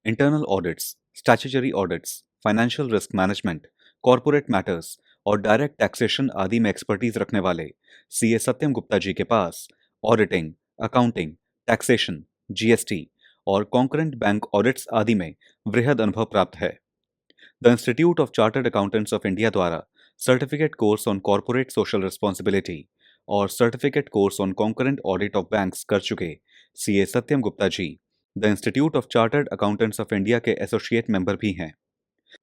Internal audits, statutory audits, financial risk management, corporate matters और direct taxation आदि में expertise रखने वाले सीए सत्यम गुप्ता जी के पास ऑडिटिंग, अकाउंटिंग, टैक्सेशन, जीएसटी और कॉन्करेंट बैंक ऑडिट्स आदि में वृहद अनुभव प्राप्त है। The institute of chartered accountants of India द्वारा certificate course on corporate social responsibility और certificate course on concurrent audit of banks कर चुके CA Satyam Gupta ji the institute of chartered accountants of India के एसोसिएट मेंबर भी हैं।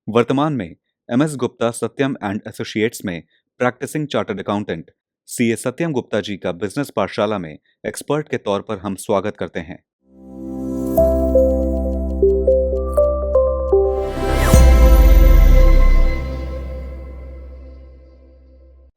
वर्तमान में MS Gupta Satyam and associates में practising chartered accountant CA Satyam Gupta जी का बिजनेस पाठशाला में एक्सपर्ट के तौर पर हम स्वागत करते हैं।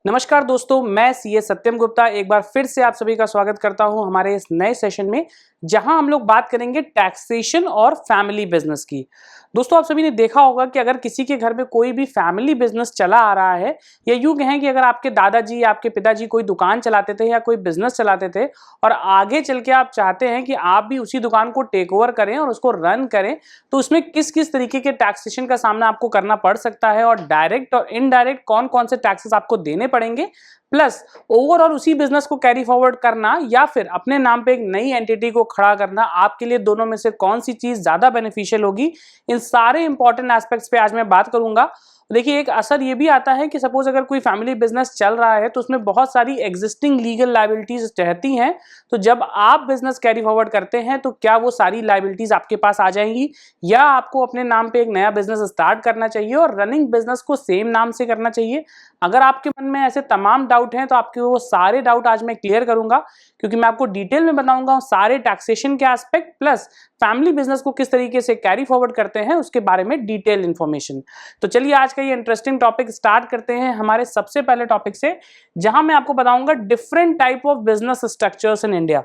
नमस्कार दोस्तों, मैं सीए सत्यम गुप्ता एक बार फिर से आप सभी का स्वागत करता हूं हमारे इस नए सेशन में, जहां हम लोग बात करेंगे टैक्सेशन और फैमिली बिजनेस की। दोस्तों, आप सभी ने देखा होगा कि अगर किसी के घर में कोई भी फैमिली बिजनेस चला आ रहा है, या यूं कहें कि अगर आपके दादाजी या आपके पिताजी कोई दुकान चलाते थे या कोई बिजनेस चलाते थे और आगे चल के आप चाहते हैं कि आप भी उसी दुकान को टेक ओवर करें और उसको रन करें, तो उसमें किस किस तरीके के टैक्सेशन का सामना आपको करना पड़ सकता है और डायरेक्ट और इनडायरेक्ट कौन कौन से टैक्सेस आपको देने पड़ेंगे, प्लस ओवरऑल उसी बिजनेस को कैरी फॉरवर्ड करना या फिर अपने नाम पे एक नई एंटिटी को खड़ा करना, आपके लिए दोनों में से कौन सी चीज ज्यादा बेनिफिशियल होगी, इन सारे इंपॉर्टेंट एस्पेक्ट्स पे आज मैं बात करूंगा। देखिए, एक असर ये भी आता है कि सपोज अगर कोई फैमिली बिजनेस चल रहा है तो उसमें बहुत सारी एग्जिस्टिंग लीगल लायबिलिटीज रहती हैं, तो जब आप बिजनेस कैरी फॉरवर्ड करते हैं तो क्या वो सारी लायबिलिटीज आपके पास आ जाएंगी, या आपको अपने नाम पे एक नया बिजनेस स्टार्ट करना चाहिए और रनिंग बिजनेस को सेम नाम से करना चाहिए। अगर आपके मन में ऐसे तमाम डाउट हैं तो आपके वो सारे डाउट आज मैं क्लियर करूंगा, क्योंकि मैं आपको डिटेल में बताऊंगा सारे टैक्सेशन के एस्पेक्ट प्लस फैमिली बिजनेस को किस तरीके से कैरी फॉरवर्ड करते हैं उसके बारे में डिटेल इंफॉर्मेशन। तो चलिए आज का ये इंटरेस्टिंग टॉपिक स्टार्ट करते हैं हमारे सबसे पहले टॉपिक से, जहां मैं आपको बताऊंगा different type of business structures in India.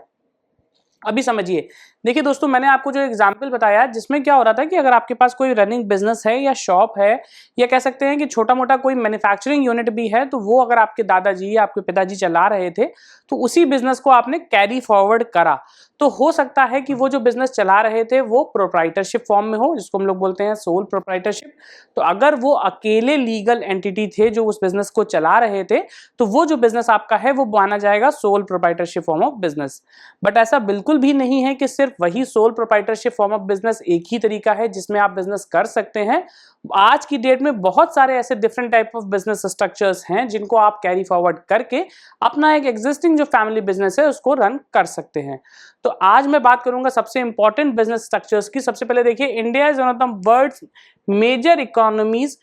अभी समझिए, देखिए दोस्तों, मैंने आपको जो एग्जाम्पल बताया जिसमें क्या हो रहा था कि अगर आपके पास कोई रनिंग बिजनेस है या शॉप है, या कह सकते हैं कि छोटा मोटा कोई मैन्युफैक्चरिंग यूनिट भी है, तो वो अगर आपके दादाजी या आपके पिताजी चला रहे थे तो उसी बिजनेस को आपने कैरी फॉरवर्ड करा, तो हो सकता है कि वो जो बिजनेस चला रहे थे वो प्रोप्राइटरशिप फॉर्म में हो, जिसको हम लोग बोलते हैं सोल प्रोप्राइटरशिप। तो अगर वो अकेले लीगल एंटिटी थे जो उस बिजनेस को चला रहे थे, तो वो जो बिजनेस आपका है वो माना जाएगा sole proprietorship form of business. But ऐसा बिल्कुल भी नहीं है कि सिर्फ वही sole proprietorship form of business एक ही तरीका है जिसमें आप बिजनेस कर सकते हैं। आज की डेट में बहुत सारे ऐसे different type of business structures हैं जिनको आप कैरी फॉरवर्ड करके अपना एक एग्जिस्टिंग जो फैमिली बिजनेस है उसको रन कर सकते हैं। तो आज मैं बात करूंगा सबसे इंपॉर्टेंट बिजनेस स्ट्रक्चर्स की। सबसे पहले देखिए, India is one of the world's major economies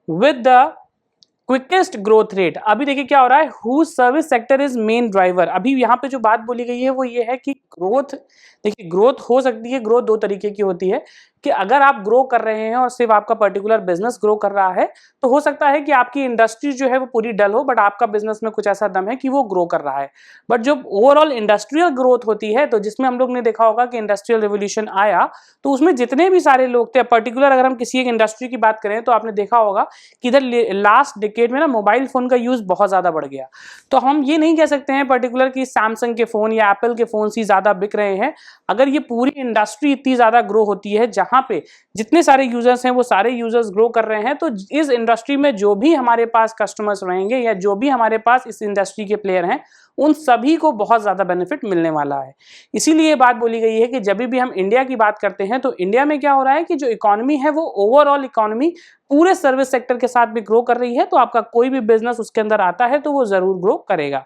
with the quickest growth rate. अभी देखिए क्या हो रहा है, हु service sector is main driver. अभी यहाँ पे जो बात बोली गई है वो ये है कि ग्रोथ, देखिए ग्रोथ हो सकती है, ग्रोथ दो तरीके की होती है कि अगर आप ग्रो कर रहे हैं और सिर्फ आपका पर्टिकुलर बिजनेस ग्रो कर रहा है, तो हो सकता है कि आपकी इंडस्ट्री जो है वो पूरी डल हो, बट आपका बिजनेस में कुछ ऐसा दम है कि वो ग्रो कर रहा है। बट जो ओवरऑल इंडस्ट्रियल ग्रोथ होती है, तो जिसमें हम लोग ने देखा होगा कि इंडस्ट्रियल रिवोल्यूशन आया, तो उसमें जितने भी सारे लोग थे, पर्टिकुलर अगर हम किसी एक इंडस्ट्री की बात करें तो आपने देखा होगा कि इधर लास्ट डिकेड में ना मोबाइल फोन का यूज बहुत ज्यादा बढ़ गया। तो हम ये नहीं कह सकते हैं पर्टिकुलर कि सैमसंग के फोन या एप्पल के फोन ही ज्यादा बिक रहे हैं। अगर ये पूरी इंडस्ट्री इतनी ज्यादा ग्रो होती है जहां पे जितने सारे यूजर्स हैं वो सारे यूजर्स ग्रो कर रहे हैं, तो इस इंडस्ट्री में जो भी हमारे पास कस्टमर्स रहेंगे या जो भी हमारे पास इस इंडस्ट्री के प्लेयर हैं, उन सभी को बहुत ज्यादा बेनिफिट मिलने वाला है। इसीलिए ये बात बोली गई है कि जब भी हम इंडिया की बात करते हैं तो इंडिया में क्या हो रहा है कि जो इकोनॉमी है वो ओवरऑल इकोनॉमी पूरे सर्विस सेक्टर के साथ भी ग्रो कर रही है, तो आपका कोई भी बिजनेस उसके अंदर आता है तो वो जरूर ग्रो करेगा।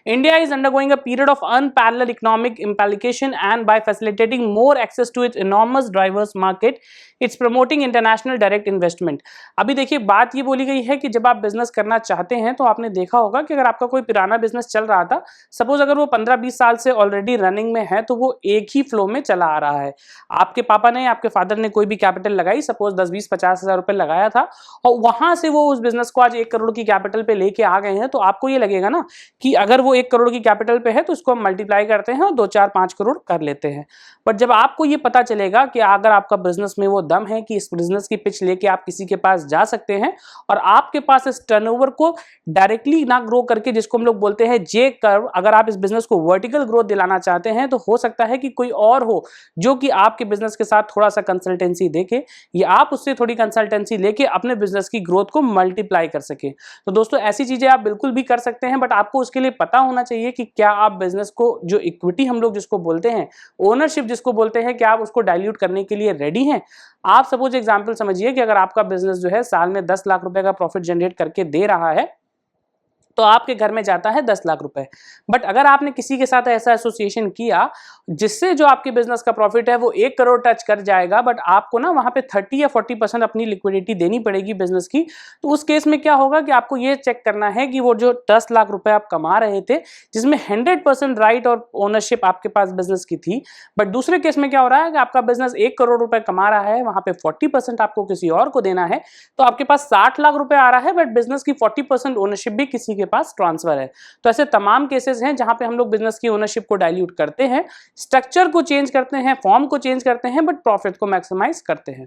India is undergoing a period of unparalleled economic implication, and by facilitating more access to its enormous diverse market, it's promoting international direct investment। अभी देखिए बात ये बोली गई है कि जब आप बिजनेस करना चाहते हैं तो आपने देखा होगा कि अगर आपका कोई पुराना बिजनेस चल रहा था, सपोज अगर वो 15-20 साल से ऑलरेडी रनिंग में है, तो वो एक ही फ्लो में चला आ रहा है। आपके पापा ने, आपके फादर ने कोई भी कैपिटल लगाई, सपोज 10-20-50 हज़ार रुपए लगाया था, और वहां से वो उस बिजनेस को आज 1 करोड़ की कैपिटल पे लेके आ गए हैं, तो आपको ये लगेगा ना कि अगर वो 1 करोड़ की कैपिटल पे है तो इसको हम मल्टीप्लाई करते हैं और 2-4-5 करोड़ कर लेते हैं। बट जब आपको ये पता चलेगा कि अगर आपका बिजनेस में वो दम है कि इस बिजनेस की पिच लेके आप किसी के पास जा सकते हैं और आपके पास इस टर्नओवर को डायरेक्टली ना ग्रो करके, जिसको हम लोग बोलते हैं जे कर्व, अगर आप इस बिजनेस को वर्टिकल ग्रोथ दिलाना चाहते हैं तो हो सकता है कि कोई और हो जो कि आपके बिजनेस के साथ थोड़ा सा कंसल्टेंसी देके या आप उससे थोड़ी कंसल्टेंसी लेके अपने बिजनेस की ग्रोथ को मल्टीप्लाई कर सके। तो दोस्तों ऐसी चीजें आप बिल्कुल भी कर सकते हैं, बट आपको उसके लिए पता होना चाहिए कि क्या आप बिजनेस को, जो इक्विटी हम लोग जिसको बोलते हैं, ओनरशिप जिसको बोलते हैं, क्या आप उसको डाइल्यूट करने के लिए रेडी हैं। आप सपोज एग्जांपल समझिए कि अगर आपका बिजनेस जो है साल में 10 लाख रुपए का प्रॉफिट जनरेट करके दे रहा है तो आपके घर में जाता है 10 लाख रुपए। बट अगर आपने किसी के साथ ऐसा एसोसिएशन किया जिससे जो आपके बिजनेस का प्रॉफिट है वो 1 करोड़ टच कर जाएगा, बट आपको ना वहां पे 30 या 40% अपनी लिक्विडिटी देनी पड़ेगी बिजनेस की, तो उस केस में क्या होगा कि आपको ये चेक करना है कि वो जो 10 लाख रुपए आप कमा रहे थे जिसमें 100% राइट और ओनरशिप आपके पास बिजनेस की थी, बट दूसरे केस में क्या हो रहा है कि आपका बिजनेस 1 करोड़ रुपए कमा रहा है, वहां पे 40% आपको किसी और को देना है, तो आपके पास 60 लाख रुपए आ रहा है बट बिजनेस की 40% ओनरशिप भी किसी के पास ट्रांसफर है। तो ऐसे तमाम केसेस हैं जहां पे हम लोग बिजनेस की ओनरशिप को डाइल्यूट करते हैं, स्ट्रक्चर को चेंज करते हैं, फॉर्म को चेंज करते हैं, बट प्रॉफिट को मैक्सिमाइज करते हैं।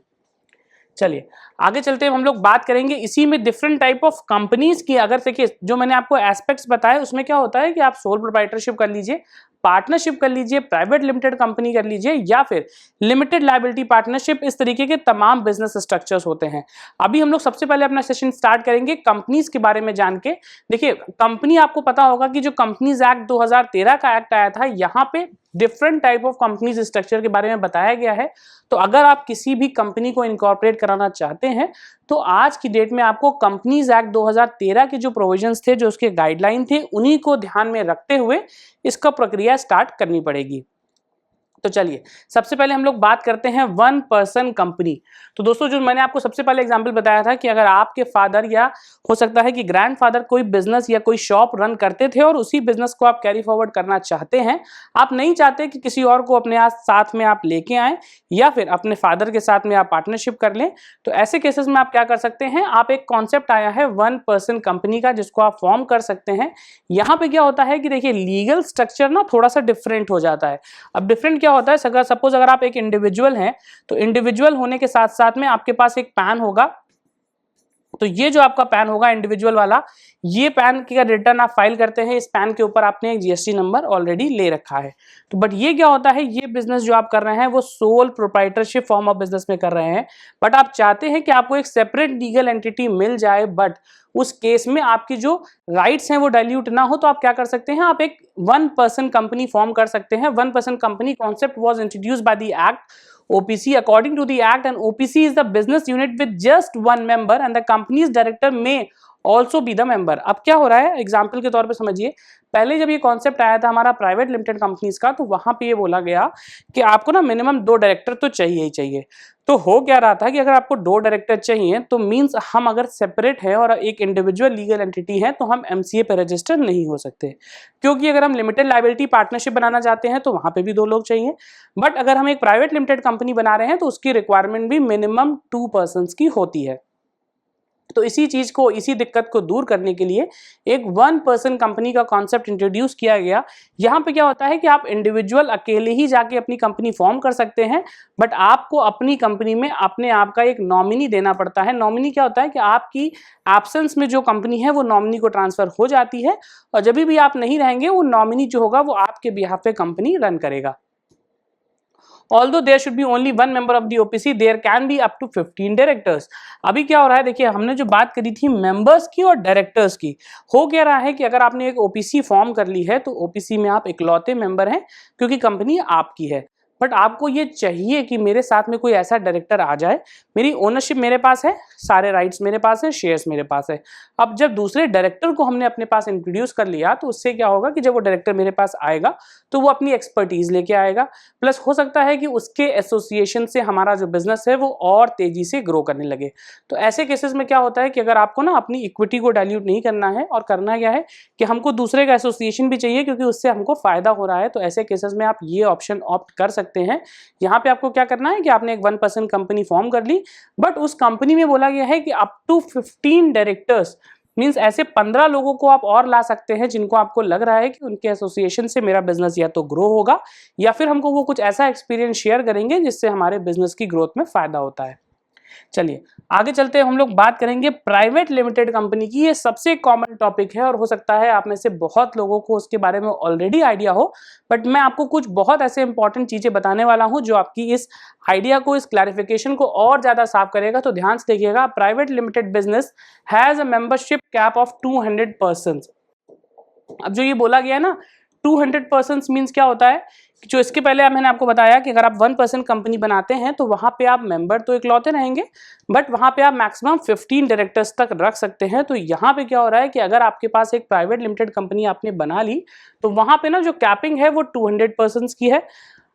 चलिए आगे चलते हैं, हम लोग बात करेंगे इसी में डिफरेंट टाइप ऑफ कंपनीज की। अगर देखिए जो मैंने आपको एस्पेक्ट्स बताए उसमें क्या होता है कि आप सोल प्रोप्राइटरशिप कर लीजिए, पार्टनरशिप कर लीजिए, प्राइवेट लिमिटेड कंपनी कर लीजिए, या फिर लिमिटेड लायबिलिटी पार्टनरशिप, इस तरीके के तमाम बिजनेस स्ट्रक्चर्स होते हैं। अभी हम लोग सबसे पहले अपना सेशन स्टार्ट करेंगे कंपनीज के बारे में जान के। देखिए कंपनी, आपको पता होगा कि जो कंपनीज एक्ट 2013 का एक्ट आया था, यहाँ पे different type of companies structure के बारे में बताया गया है। तो अगर आप किसी भी कंपनी को इनकॉर्पोरेट कराना चाहते हैं तो आज की डेट में आपको कंपनीज एक्ट 2013 के जो प्रोविजंस थे, जो उसके गाइडलाइन थे, उन्हीं को ध्यान में रखते हुए इसका प्रक्रिया स्टार्ट करनी पड़ेगी। तो चलिए सबसे पहले हम लोग बात करते हैं 1 पर्सन कंपनी। तो दोस्तों जो मैंने आपको सबसे पहले एग्जांपल बताया था कि अगर आपके फादर या हो सकता है कि ग्रैंडफादर कोई बिजनेस या कोई शॉप रन करते थे और उसी बिजनेस को आप कैरी फॉरवर्ड करना चाहते हैं, आप नहीं चाहते कि किसी और को अपने साथ में आप लेके आए या फिर अपने फादर के साथ में आप पार्टनरशिप कर लें, तो ऐसे केसेस में आप क्या कर सकते हैं, आप एक कॉन्सेप्ट आया है 1 पर्सन कंपनी का जिसको आप फॉर्म कर सकते हैं। यहाँ पे क्या होता है कि देखिए लीगल स्ट्रक्चर ना थोड़ा सा डिफरेंट हो जाता है। अब डिफरेंट क्या होता है, सपोज अगर आप एक इंडिविजुअल हैं तो इंडिविजुअल होने के साथ साथ में आपके पास एक पैन होगा। तो ये जो आपका पैन होगा इंडिविजुअल वाला, ये पैन का रिटर्न आप फाइल करते हैं, इस पैन के ऊपर आपने एक जीएसटी नंबर ऑलरेडी ले रखा है। तो बट ये क्या होता है, ये बिजनेस जो आप कर रहे हैं वो sole proprietorship form of business में कर रहे हैं, बट आप चाहते हैं कि आपको एक सेपरेट लीगल एंटिटी मिल जाए, बट उस केस में आपकी जो राइट्स हैं वो डाइल्यूट ना हो, तो आप क्या कर सकते हैं, आप एक 1 पर्सन कंपनी फॉर्म कर सकते हैं। 1 person company concept was introduced by the act OPC. According to the act, an OPC is the business unit with just 1 member and the company's director may also be the member. अब क्या हो रहा है, example के तौर पे समझिए, पहले जब ये कॉन्सेप्ट आया था हमारा प्राइवेट लिमिटेड कंपनीज का, तो वहां पे ये बोला गया कि आपको ना मिनिमम 2 डायरेक्टर तो चाहिए ही चाहिए। तो हो क्या रहा था कि अगर आपको 2 डायरेक्टर चाहिए तो मींस हम अगर सेपरेट है और एक इंडिविजुअल लीगल एंटिटी है तो हम MCA पे रजिस्टर नहीं हो सकते, क्योंकि अगर हम लिमिटेड लायबिलिटी पार्टनरशिप बनाना चाहते हैं तो वहां पे भी 2 लोग चाहिए। बट अगर हम एक प्राइवेट लिमिटेड कंपनी बना रहे हैं तो उसकी रिक्वायरमेंट भी मिनिमम 2 पर्सन्स की होती है। तो इसी चीज को, इसी दिक्कत को दूर करने के लिए एक 1 पर्सन कंपनी का कॉन्सेप्ट इंट्रोड्यूस किया गया। यहाँ पे क्या होता है कि आप इंडिविजुअल अकेले ही जाके अपनी कंपनी फॉर्म कर सकते हैं, बट आपको अपनी कंपनी में अपने आप का एक नॉमिनी देना पड़ता है। नॉमिनी क्या होता है कि आपकी एब्सेंस में जो कंपनी है वो नॉमिनी को ट्रांसफर हो जाती है, और जब भी आप नहीं रहेंगे वो नॉमिनी जो होगा वो आपके बिहाफ पे कंपनी रन करेगा। Although there should be only 1 member of the OPC, there can be up to 15 directors. अभी क्या हो रहा है, देखिए हमने जो बात करी थी मेंबर्स की और डायरेक्टर्स की, हो क्या रहा है कि अगर आपने एक OPC फॉर्म कर ली है तो OPC में आप इकलौते मेंबर हैं क्योंकि कंपनी आपकी है। बट आपको ये चाहिए कि मेरे साथ में कोई ऐसा डायरेक्टर आ जाए, मेरी ओनरशिप मेरे पास है, सारे राइट्स मेरे पास है, शेयर्स मेरे पास है। अब जब दूसरे डायरेक्टर को हमने अपने पास इंट्रोड्यूस कर लिया तो उससे क्या होगा कि जब वो डायरेक्टर मेरे पास आएगा तो वो अपनी एक्सपर्टीज लेके आएगा, प्लस हो सकता है कि उसके एसोसिएशन से हमारा जो बिजनेस है वो और तेजी से ग्रो करने लगे। तो ऐसे केसेस में क्या होता है कि अगर आपको ना अपनी इक्विटी को डाइल्यूट नहीं करना है और करना क्या है कि हमको दूसरे का एसोसिएशन भी चाहिए क्योंकि उससे हमको फायदा हो रहा है, तो ऐसे केसेस में आप ये ऑप्शन ऑप्ट कर सकते हैं। यहाँ पे आपको क्या करना है कि आपने एक 1 पर्सन कंपनी फॉर्म कर ली, बट उस कंपनी में बोला गया है कि अप टू 15 डायरेक्टर्स मीन्स ऐसे 15 लोगों को आप और ला सकते हैं जिनको आपको लग रहा है कि उनके एसोसिएशन से मेरा बिजनेस या तो ग्रो होगा या फिर हमको वो कुछ ऐसा एक्सपीरियंस शेयर करेंगे जिससे हमारे बिजनेस की ग्रोथ में फायदा होता है। चलिए आगे चलते हैं, हम लोग बात करेंगे प्राइवेट लिमिटेड कंपनी की। ये सबसे कॉमन टॉपिक है और हो सकता है आप में से बहुत लोगों को उसके बारे में ऑलरेडी आइडिया हो, बट मैं आपको कुछ बहुत ऐसे इंपॉर्टेंट चीजें बताने वाला हूं जो आपकी इस आइडिया को, इस क्लैरिफिकेशन को और ज्यादा साफ करेगा। तो ध्यान से देखिएगा, private limited business has a membership cap of 200 person. अब जो ये बोला गया है ना 200 पर्सन मीन्स क्या होता है, जो इसके पहले मैंने आपको बताया कि अगर आप 1% कंपनी बनाते हैं तो वहां पे आप मेंबर तो इकलौते रहेंगे, बट वहां पे आप मैक्सिमम 15 डायरेक्टर्स तक रख सकते हैं। तो यहाँ पे क्या हो रहा है कि अगर आपके पास एक प्राइवेट लिमिटेड कंपनी आपने बना ली तो वहां पे ना जो कैपिंग है वो 200 पर्सन की है।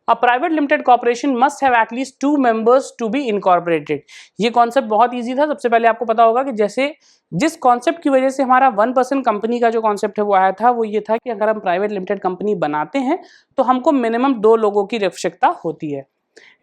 A private limited corporation must have at least 2 members to be incorporated। ये कॉन्सेप्ट बहुत इजी था। सबसे पहले आपको पता होगा कि जैसे जिस कॉन्सेप्ट की वजह से हमारा 1% कंपनी का जो कॉन्सेप्ट है वो आया था, वो ये था कि अगर हम प्राइवेट लिमिटेड कंपनी बनाते हैं तो हमको मिनिमम 2 लोगों की आवश्यकता होती है।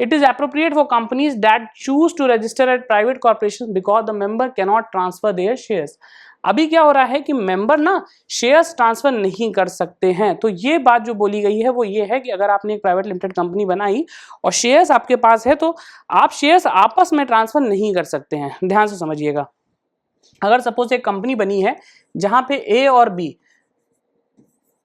It is appropriate for companies that choose to register at private corporations because the member cannot transfer their shares। अभी क्या हो रहा है कि मेंबर ना शेयर्स ट्रांसफर नहीं कर सकते हैं। तो ये बात जो बोली गई है वो ये है कि अगर आपने एक प्राइवेट लिमिटेड कंपनी बनाई और शेयर्स आपके पास है तो आप शेयर्स आपस में ट्रांसफर नहीं कर सकते हैं। ध्यान से समझिएगा, अगर सपोज एक कंपनी बनी है जहां पे ए और बी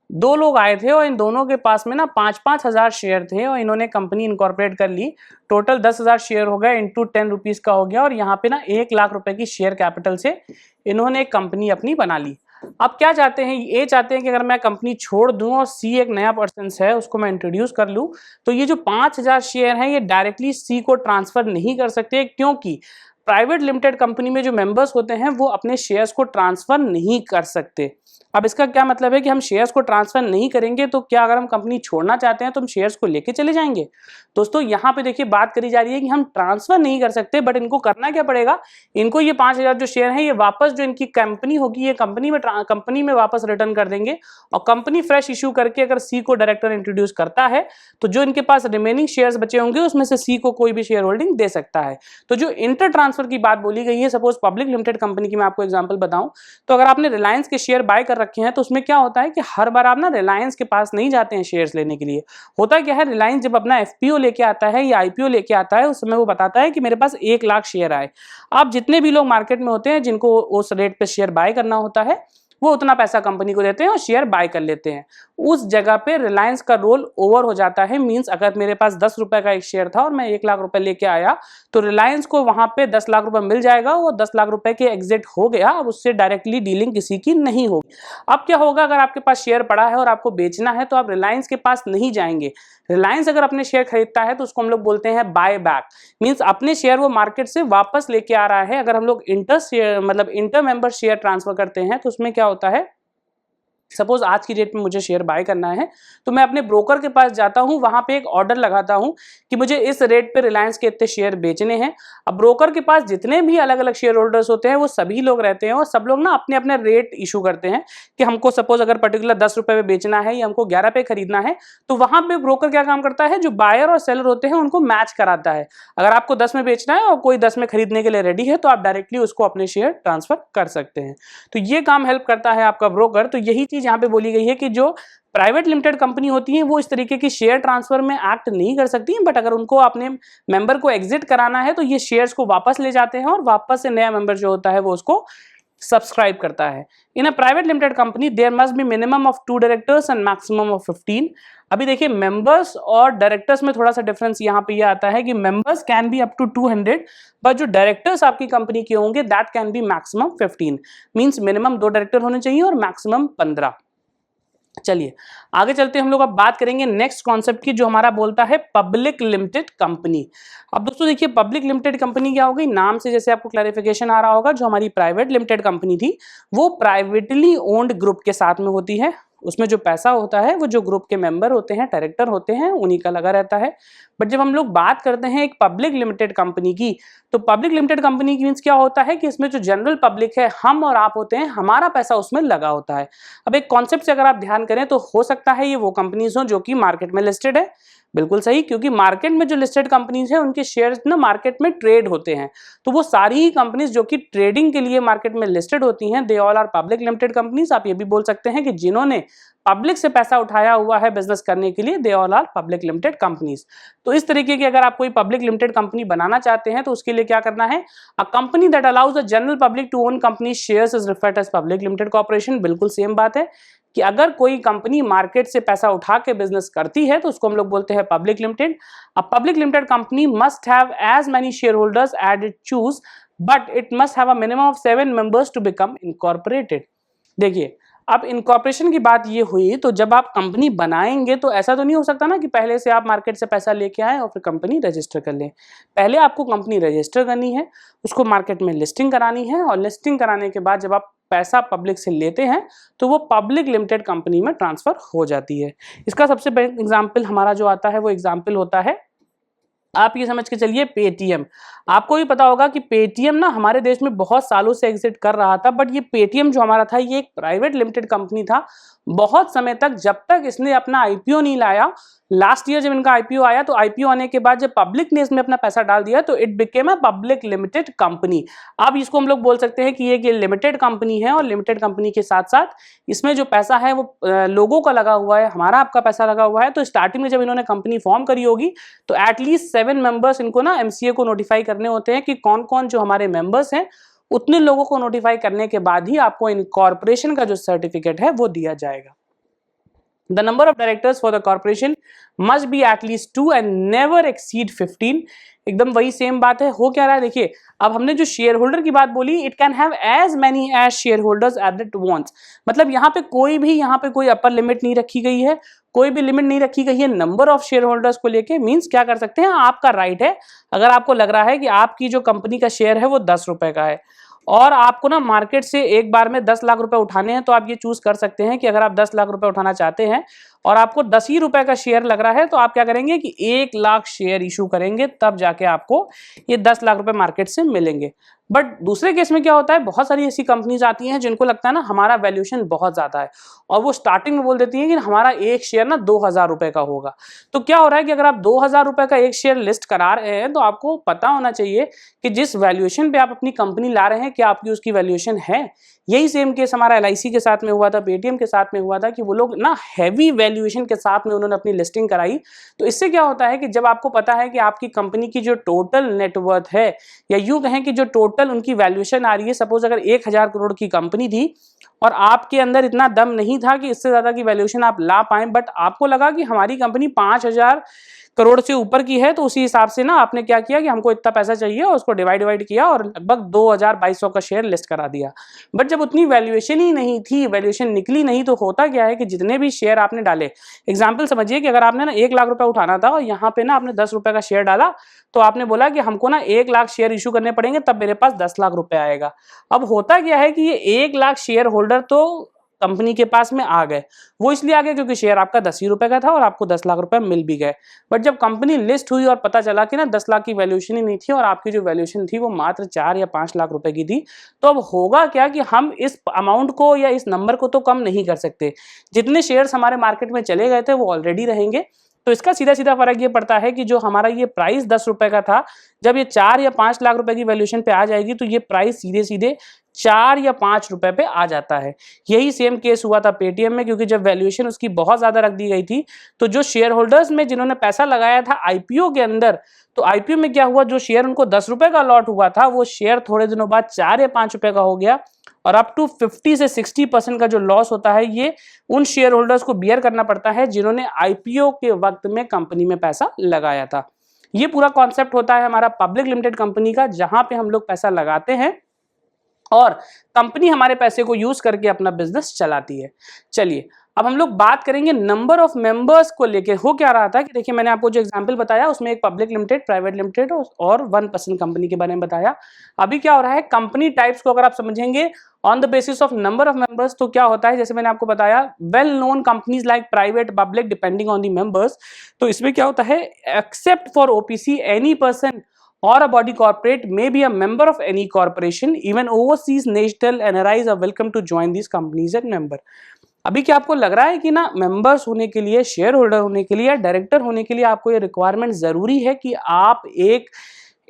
2 लोग आए थे और इन दोनों के पास में ना 5-5 हजार शेयर थे और इन्होंने कंपनी इनकॉर्पोरेट कर ली, टोटल 10,000 शेयर हो गया, इंटू 10 रुपीज का हो गया और यहाँ पे ना 1 लाख रुपए की शेयर कैपिटल से इन्होंने एक कंपनी अपनी बना ली। अब क्या चाहते हैं, ये चाहते हैं कि अगर मैं कंपनी छोड़ दूं और सी एक नया पर्सन है उसको मैं इंट्रोड्यूस कर लूं तो ये जो 5,000 शेयर हैं ये डायरेक्टली सी को ट्रांसफर नहीं कर सकते, क्योंकि प्राइवेट लिमिटेड कंपनी में जो मेंबर्स होते हैं वो अपने शेयर्स को ट्रांसफर नहीं कर सकते। अब इसका क्या मतलब है कि हम शेयर्स को ट्रांसफर नहीं करेंगे तो क्या अगर हम कंपनी छोड़ना चाहते हैं तो हम शेयर्स को लेके चले जाएंगे? दोस्तों यहाँ पे देखिए बात करी जा रही है कि हम ट्रांसफर नहीं कर सकते, बट इनको करना क्या पड़ेगा, इनको ये 5,000 जो शेयर हैं ये वापस जो इनकी कंपनी होगी ये कंपनी में वापस रिटर्न कर देंगे और कंपनी फ्रेश इश्यू करके अगर सी को डायरेक्टर इंट्रोड्यूस करता है तो जो इनके पास रिमेनिंग शेयर्स बचे होंगे उसमें से सी को कोई भी शेयर होल्डिंग दे सकता है। तो जो इंटर ट्रांसफर की बात बोली गई है, सपोज पब्लिक लिमिटेड कंपनी की मैं आपको एग्जांपल बताऊं तो अगर आपने रिलायंस के शेयर बाय कर रखे हैं तो उसमें क्या होता है कि हर बार आप ना रिलायंस के पास नहीं जाते हैं शेयर्स लेने के लिए। होता क्या है, रिलायंस जब अपना एफपीओ लेके आता है या आईपीओ लेके आता है उस समय वो बताता है कि मेरे पास 1 लाख शेयर आए। आप जितने भी लोग मार्केट में होते हैं जिनको उस रेट पे शेयर बाय करना होता है वो उतना पैसा कंपनी को देते हैं और शेयर बाय कर लेते हैं। उस जगह पे रिलायंस का रोल ओवर हो जाता है। मींस अगर मेरे पास 10 रुपए का एक शेयर था और मैं 1 लाख रुपए लेके आया तो रिलायंस को वहां पे 10 लाख रुपए मिल जाएगा, वो 10 लाख रुपए के एग्जिट हो गया, अब उससे डायरेक्टली डीलिंग किसी की नहीं होगी। अब क्या होगा, अगर आपके पास शेयर पड़ा है और आपको बेचना है तो आप रिलायंस के पास नहीं जाएंगे। रिलायंस अगर अपने शेयर खरीदता है तो उसको हम लोग बोलते हैं बाय बैक। मींस अपने शेयर वो मार्केट से वापस लेके आ रहा है। अगर हम लोग इंटर मेंबर शेयर ट्रांसफर करते हैं तो उसमें क्या होता है, सपोज आज की डेट में मुझे शेयर बाय करना है तो मैं अपने ब्रोकर के पास जाता हूं, वहां पे एक ऑर्डर लगाता हूं कि मुझे इस रेट पे रिलायंस के इतने शेयर बेचने हैं। अब ब्रोकर के पास जितने भी अलग अलग शेयर होल्डर्स होते हैं वो सभी लोग रहते हैं और सब लोग ना अपने अपने रेट इशू करते हैं कि हमको सपोज अगर पर्टिकुलर 10 रुपए में बेचना है या हमको 11 पे खरीदना है तो वहां पे ब्रोकर क्या काम करता है, जो बायर और सेलर होते हैं उनको मैच कराता है। अगर आपको 10 में बेचना है और कोई 10 में खरीदने के लिए रेडी है तो आप डायरेक्टली उसको अपने शेयर ट्रांसफर कर सकते हैं। तो ये काम हेल्प करता है आपका ब्रोकर। तो यही चीज यहाँ पे बोली गई है कि जो प्राइवेट लिमिटेड कंपनी होती है वो इस तरीके की शेयर ट्रांसफर में एक्ट नहीं कर सकती, बट अगर उनको अपने मेंबर को एग्जिट कराना है तो ये शेयर्स को वापस ले जाते हैं और वापस से नया मेंबर जो होता है वो उसको सब्सक्राइब करता है। In a private limited company there must be minimum of 2 directors and maximum of 15। अभी देखिए मेंबर्स और डायरेक्टर्स में थोड़ा सा डिफरेंस यहाँ पे ये आता है कि members can be up to 200, but जो डायरेक्टर्स आपकी कंपनी के होंगे that can be maximum 15। Means minimum 2 director होने चाहिए और मैक्सिमम 15। चलिए आगे चलते हैं, हम लोग अब बात करेंगे नेक्स्ट कॉन्सेप्ट की जो हमारा बोलता है पब्लिक लिमिटेड कंपनी। अब दोस्तों देखिए पब्लिक लिमिटेड कंपनी क्या होगी, नाम से जैसे आपको क्लैरिफिकेशन आ रहा होगा, जो हमारी प्राइवेट लिमिटेड कंपनी थी वो प्राइवेटली ओन्ड ग्रुप के साथ में होती है। उसमें जो पैसा होता है वो जो ग्रुप के मेंबर होते हैं, डायरेक्टर होते हैं, उन्हीं का लगा रहता है। बट जब हम लोग बात करते हैं एक पब्लिक लिमिटेड कंपनी की, तो पब्लिक लिमिटेड कंपनी की मीन्स क्या होता है कि इसमें जो जनरल पब्लिक है, हम और आप होते हैं, हमारा पैसा उसमें लगा होता है। अब एक कॉन्सेप्ट से अगर आप ध्यान करें तो हो सकता है ये वो कंपनीज हो जो कि मार्केट में लिस्टेड है, बिल्कुल सही, क्योंकि मार्केट में जो लिस्टेड कंपनीज है उनके शेयर्स ना मार्केट में ट्रेड होते हैं, तो वो सारी ही कंपनीज जो कि ट्रेडिंग के लिए मार्केट में लिस्टेड होती हैं, they all are public limited companies. आप ये भी बोल सकते हैं कि जिन्होंने पब्लिक से पैसा उठाया हुआ है बिजनेस करने के लिए, they all are public limited companies. तो इस तरीके की अगर आप कोई पब्लिक लिमिटेड कंपनी बनाना चाहते हैं तो उसके लिए क्या करना है, a company that allows the general public to own company shares is referred as public limited corporation. बिल्कुल सेम बात है कि अगर कोई कंपनी मार्केट से पैसा उठा के बिजनेस करती है तो उसको हम लोग बोलते हैं public limited. A public limited company must have as many share holders as it choose, but it must have a minimum of 7 members to become incorporated. देखिए, अब इनकॉर्पोरेशन की बात ये हुई, तो जब आप कंपनी बनाएंगे तो ऐसा तो नहीं हो सकता ना कि पहले से आप मार्केट से पैसा लेके आए और फिर कंपनी रजिस्टर कर लें। पहले आपको कंपनी रजिस्टर करनी है, उसको मार्केट में लिस्टिंग करानी है, और लिस्टिंग कराने के बाद जब आप पैसा पब्लिक से लेते हैं तो वो पब्लिक लिमिटेड कंपनी में ट्रांसफर हो जाती है। इसका सबसे बेस्ट एग्जाम्पल हमारा जो आता है वो एग्जाम्पल होता है, आप ये समझ के चलिए, पेटीएम। आपको भी पता होगा कि पेटीएम ना हमारे देश में बहुत सालों से एग्जिट कर रहा था, बट ये पेटीएम जो हमारा था ये एक प्राइवेट लिमिटेड कंपनी था बहुत समय तक, जब तक इसने अपना आईपीओ नहीं लाया। लास्ट ईयर जब इनका आईपीओ आया तो आईपीओ आने के बाद जब पब्लिक ने इसमें अपना पैसा डाल दिया तो it became a public limited company. अब इसको हम लोग बोल सकते हैं कि ये लिमिटेड कंपनी है, और लिमिटेड कंपनी के साथ साथ इसमें जो पैसा है वो लोगों का लगा हुआ है, हमारा आपका पैसा लगा हुआ है। तो स्टार्टिंग में जब इन्होंने कंपनी फॉर्म करी होगी तो एटलीस्ट 7 मेंबर्स इनको ना एमसीए को नोटिफाई करने होते हैं कि कौन कौन जो हमारे मेंबर्स हैं। उतने लोगों को नोटिफाई करने के बाद ही आपको इनकॉर्पोरेशन का जो सर्टिफिकेट है वो दिया जाएगा। The number of directors for the corporation must be at least 2 and never exceed 15। एकदम वही सेम बात है। हो क्या रहा है, देखिए, अब हमने जो शेयर होल्डर की बात बोली, it can have as many as share holders as it wants. मतलब यहाँ पे कोई अपर लिमिट नहीं रखी गई है, कोई भी लिमिट नहीं रखी गई है नंबर ऑफ शेयर होल्डर्स को लेके। मींस क्या कर सकते हैं, आपका राइट है, अगर आपको लग रहा है कि आपकी जो कंपनी का शेयर है वो 10 रुपए का है और आपको ना मार्केट से एक बार में 10 लाख रुपए उठाने हैं, तो आप ये चूज कर सकते हैं कि अगर आप 10 लाख रुपए उठाना चाहते हैं और आपको 10 ही रुपए का शेयर लग रहा है, तो आप क्या करेंगे कि 1 लाख शेयर इशू करेंगे, तब जाके आपको ये 10 लाख रुपए मार्केट से मिलेंगे। बट दूसरे केस में क्या होता है, बहुत सारी ऐसी कंपनीज आती हैं जिनको लगता है ना हमारा वैल्यूएशन बहुत ज्यादा है, और वो स्टार्टिंग में बोल देती है कि हमारा एक शेयर ना 2000 रुपए का होगा। तो क्या हो रहा है कि अगर आप 2000 रुपए का एक शेयर लिस्ट करा रहे हैं तो आपको पता होना चाहिए कि जिस वैल्यूएशन पे आप अपनी कंपनी ला रहे हैं क्या आपकी उसकी वैल्यूएशन है। यही सेम केस हमारा एलआईसी के साथ में हुआ था, पेटीएम के साथ में हुआ था कि वो लोग ना हैवी वैल्यूएशन के साथ में उन्होंने अपनी लिस्टिंग कराई। तो इससे क्या होता है कि जब आपको पता है कि आपकी कंपनी की जो टोटल नेटवर्थ है, या यूं कहें कि जो टोटल उनकी वैल्यूएशन आ रही है, सपोज अगर 1000 करोड़ की कंपनी थी और आपके अंदर इतना दम नहीं था कि इससे ज्यादा की वैल्यूएशन आप ला पाए, बट आपको लगा कि हमारी कंपनी 5000 करोड़ से ऊपर की है, तो उसी हिसाब से ना आपने क्या किया कि हमको इतना पैसा चाहिए और उसको डिवाइड किया और लगभग 2200 का शेयर लिस्ट करा दिया। बट जब उतनी वैल्यूएशन ही नहीं थी, वैल्यूएशन निकली नहीं, तो होता क्या है कि जितने भी शेयर आपने डाले, एग्जाम्पल समझिए कि अगर आपने ना 1 लाख रुपए उठाना था और यहाँ पे ना आपने 10 रुपए का शेयर डाला, तो आपने बोला कि हमको ना 1 लाख शेयर इशू करने पड़ेंगे, तब मेरे पास 10 लाख रुपए आएगा। अब होता क्या है कि ये 1 लाख शेयर होल्डर तो कंपनी के पास में आ गए, वो इसलिए आ गए क्योंकि शेयर आपका 10 ही रुपए का था और आपको 10 लाख रुपए मिल भी गए। बट जब कंपनी लिस्ट हुई और पता चला कि ना 10 लाख की वैल्यूएशन ही नहीं थी और आपकी जो वैल्यूएशन थी वो मात्र 4 या 5 लाख रुपए की थी, तो अब होगा क्या कि हम इस अमाउंट को या इस नंबर को तो कम नहीं कर सकते। जितने शेयर्स हमारे मार्केट में चले गए थे वो ऑलरेडी रहेंगे। तो इसका सीधा सीधा फर्क ये पड़ता है कि जो हमारा ये प्राइस 10 रुपए का था, जब ये 4 या 5 लाख रुपए की वैल्यूएशन पे आ जाएगी तो ये प्राइस सीधे सीधे 4 या 5 रुपए पे आ जाता है। यही सेम केस हुआ था पेटीएम में, क्योंकि जब वैल्यूएशन उसकी बहुत ज्यादा रख दी गई थी, तो जो शेयर होल्डर्स में जिन्होंने पैसा लगाया था आईपीओ के अंदर, तो आईपीओ में क्या हुआ, जो शेयर उनको 10 रुपए का अलॉट हुआ था वो शेयर थोड़े दिनों बाद 4 या 5 रुपए का हो गया, और अप टू 50 से 60% का जो लॉस होता है ये उन शेयर होल्डर्स को बियर करना पड़ता है जिन्होंने आईपीओ के वक्त में कंपनी में पैसा लगाया था। ये पूरा कॉन्सेप्ट होता है हमारा पब्लिक लिमिटेड कंपनी का, जहां पे हम लोग पैसा लगाते हैं और कंपनी हमारे पैसे को यूज करके अपना बिजनेस चलाती है। चलिए अब हम लोग बात करेंगे नंबर ऑफ मेंबर्स को लेके। हो क्या रहा था कि देखिए, मैंने आपको जो एग्जांपल बताया उसमें एक पब्लिक लिमिटेड, प्राइवेट लिमिटेड और 1% कंपनी के बारे में बताया। अभी क्या हो रहा है, कंपनी टाइप्स को अगर आप समझेंगे on the basis of number of members, तो क्या होता है, जैसे मैंने आपको बताया well known companies like private, public, depending on the members. तो इसमें क्या होता है, except for OPC any person or a body corporate may be a member of any corporation, even overseas national NRIs are welcome to join these companies and member। अभी क्या आपको लग रहा है कि ना मेंबर्स होने के लिए, शेयर होल्डर होने के लिए या डायरेक्टर होने के लिए आपको ये रिक्वायरमेंट जरूरी है कि आप एक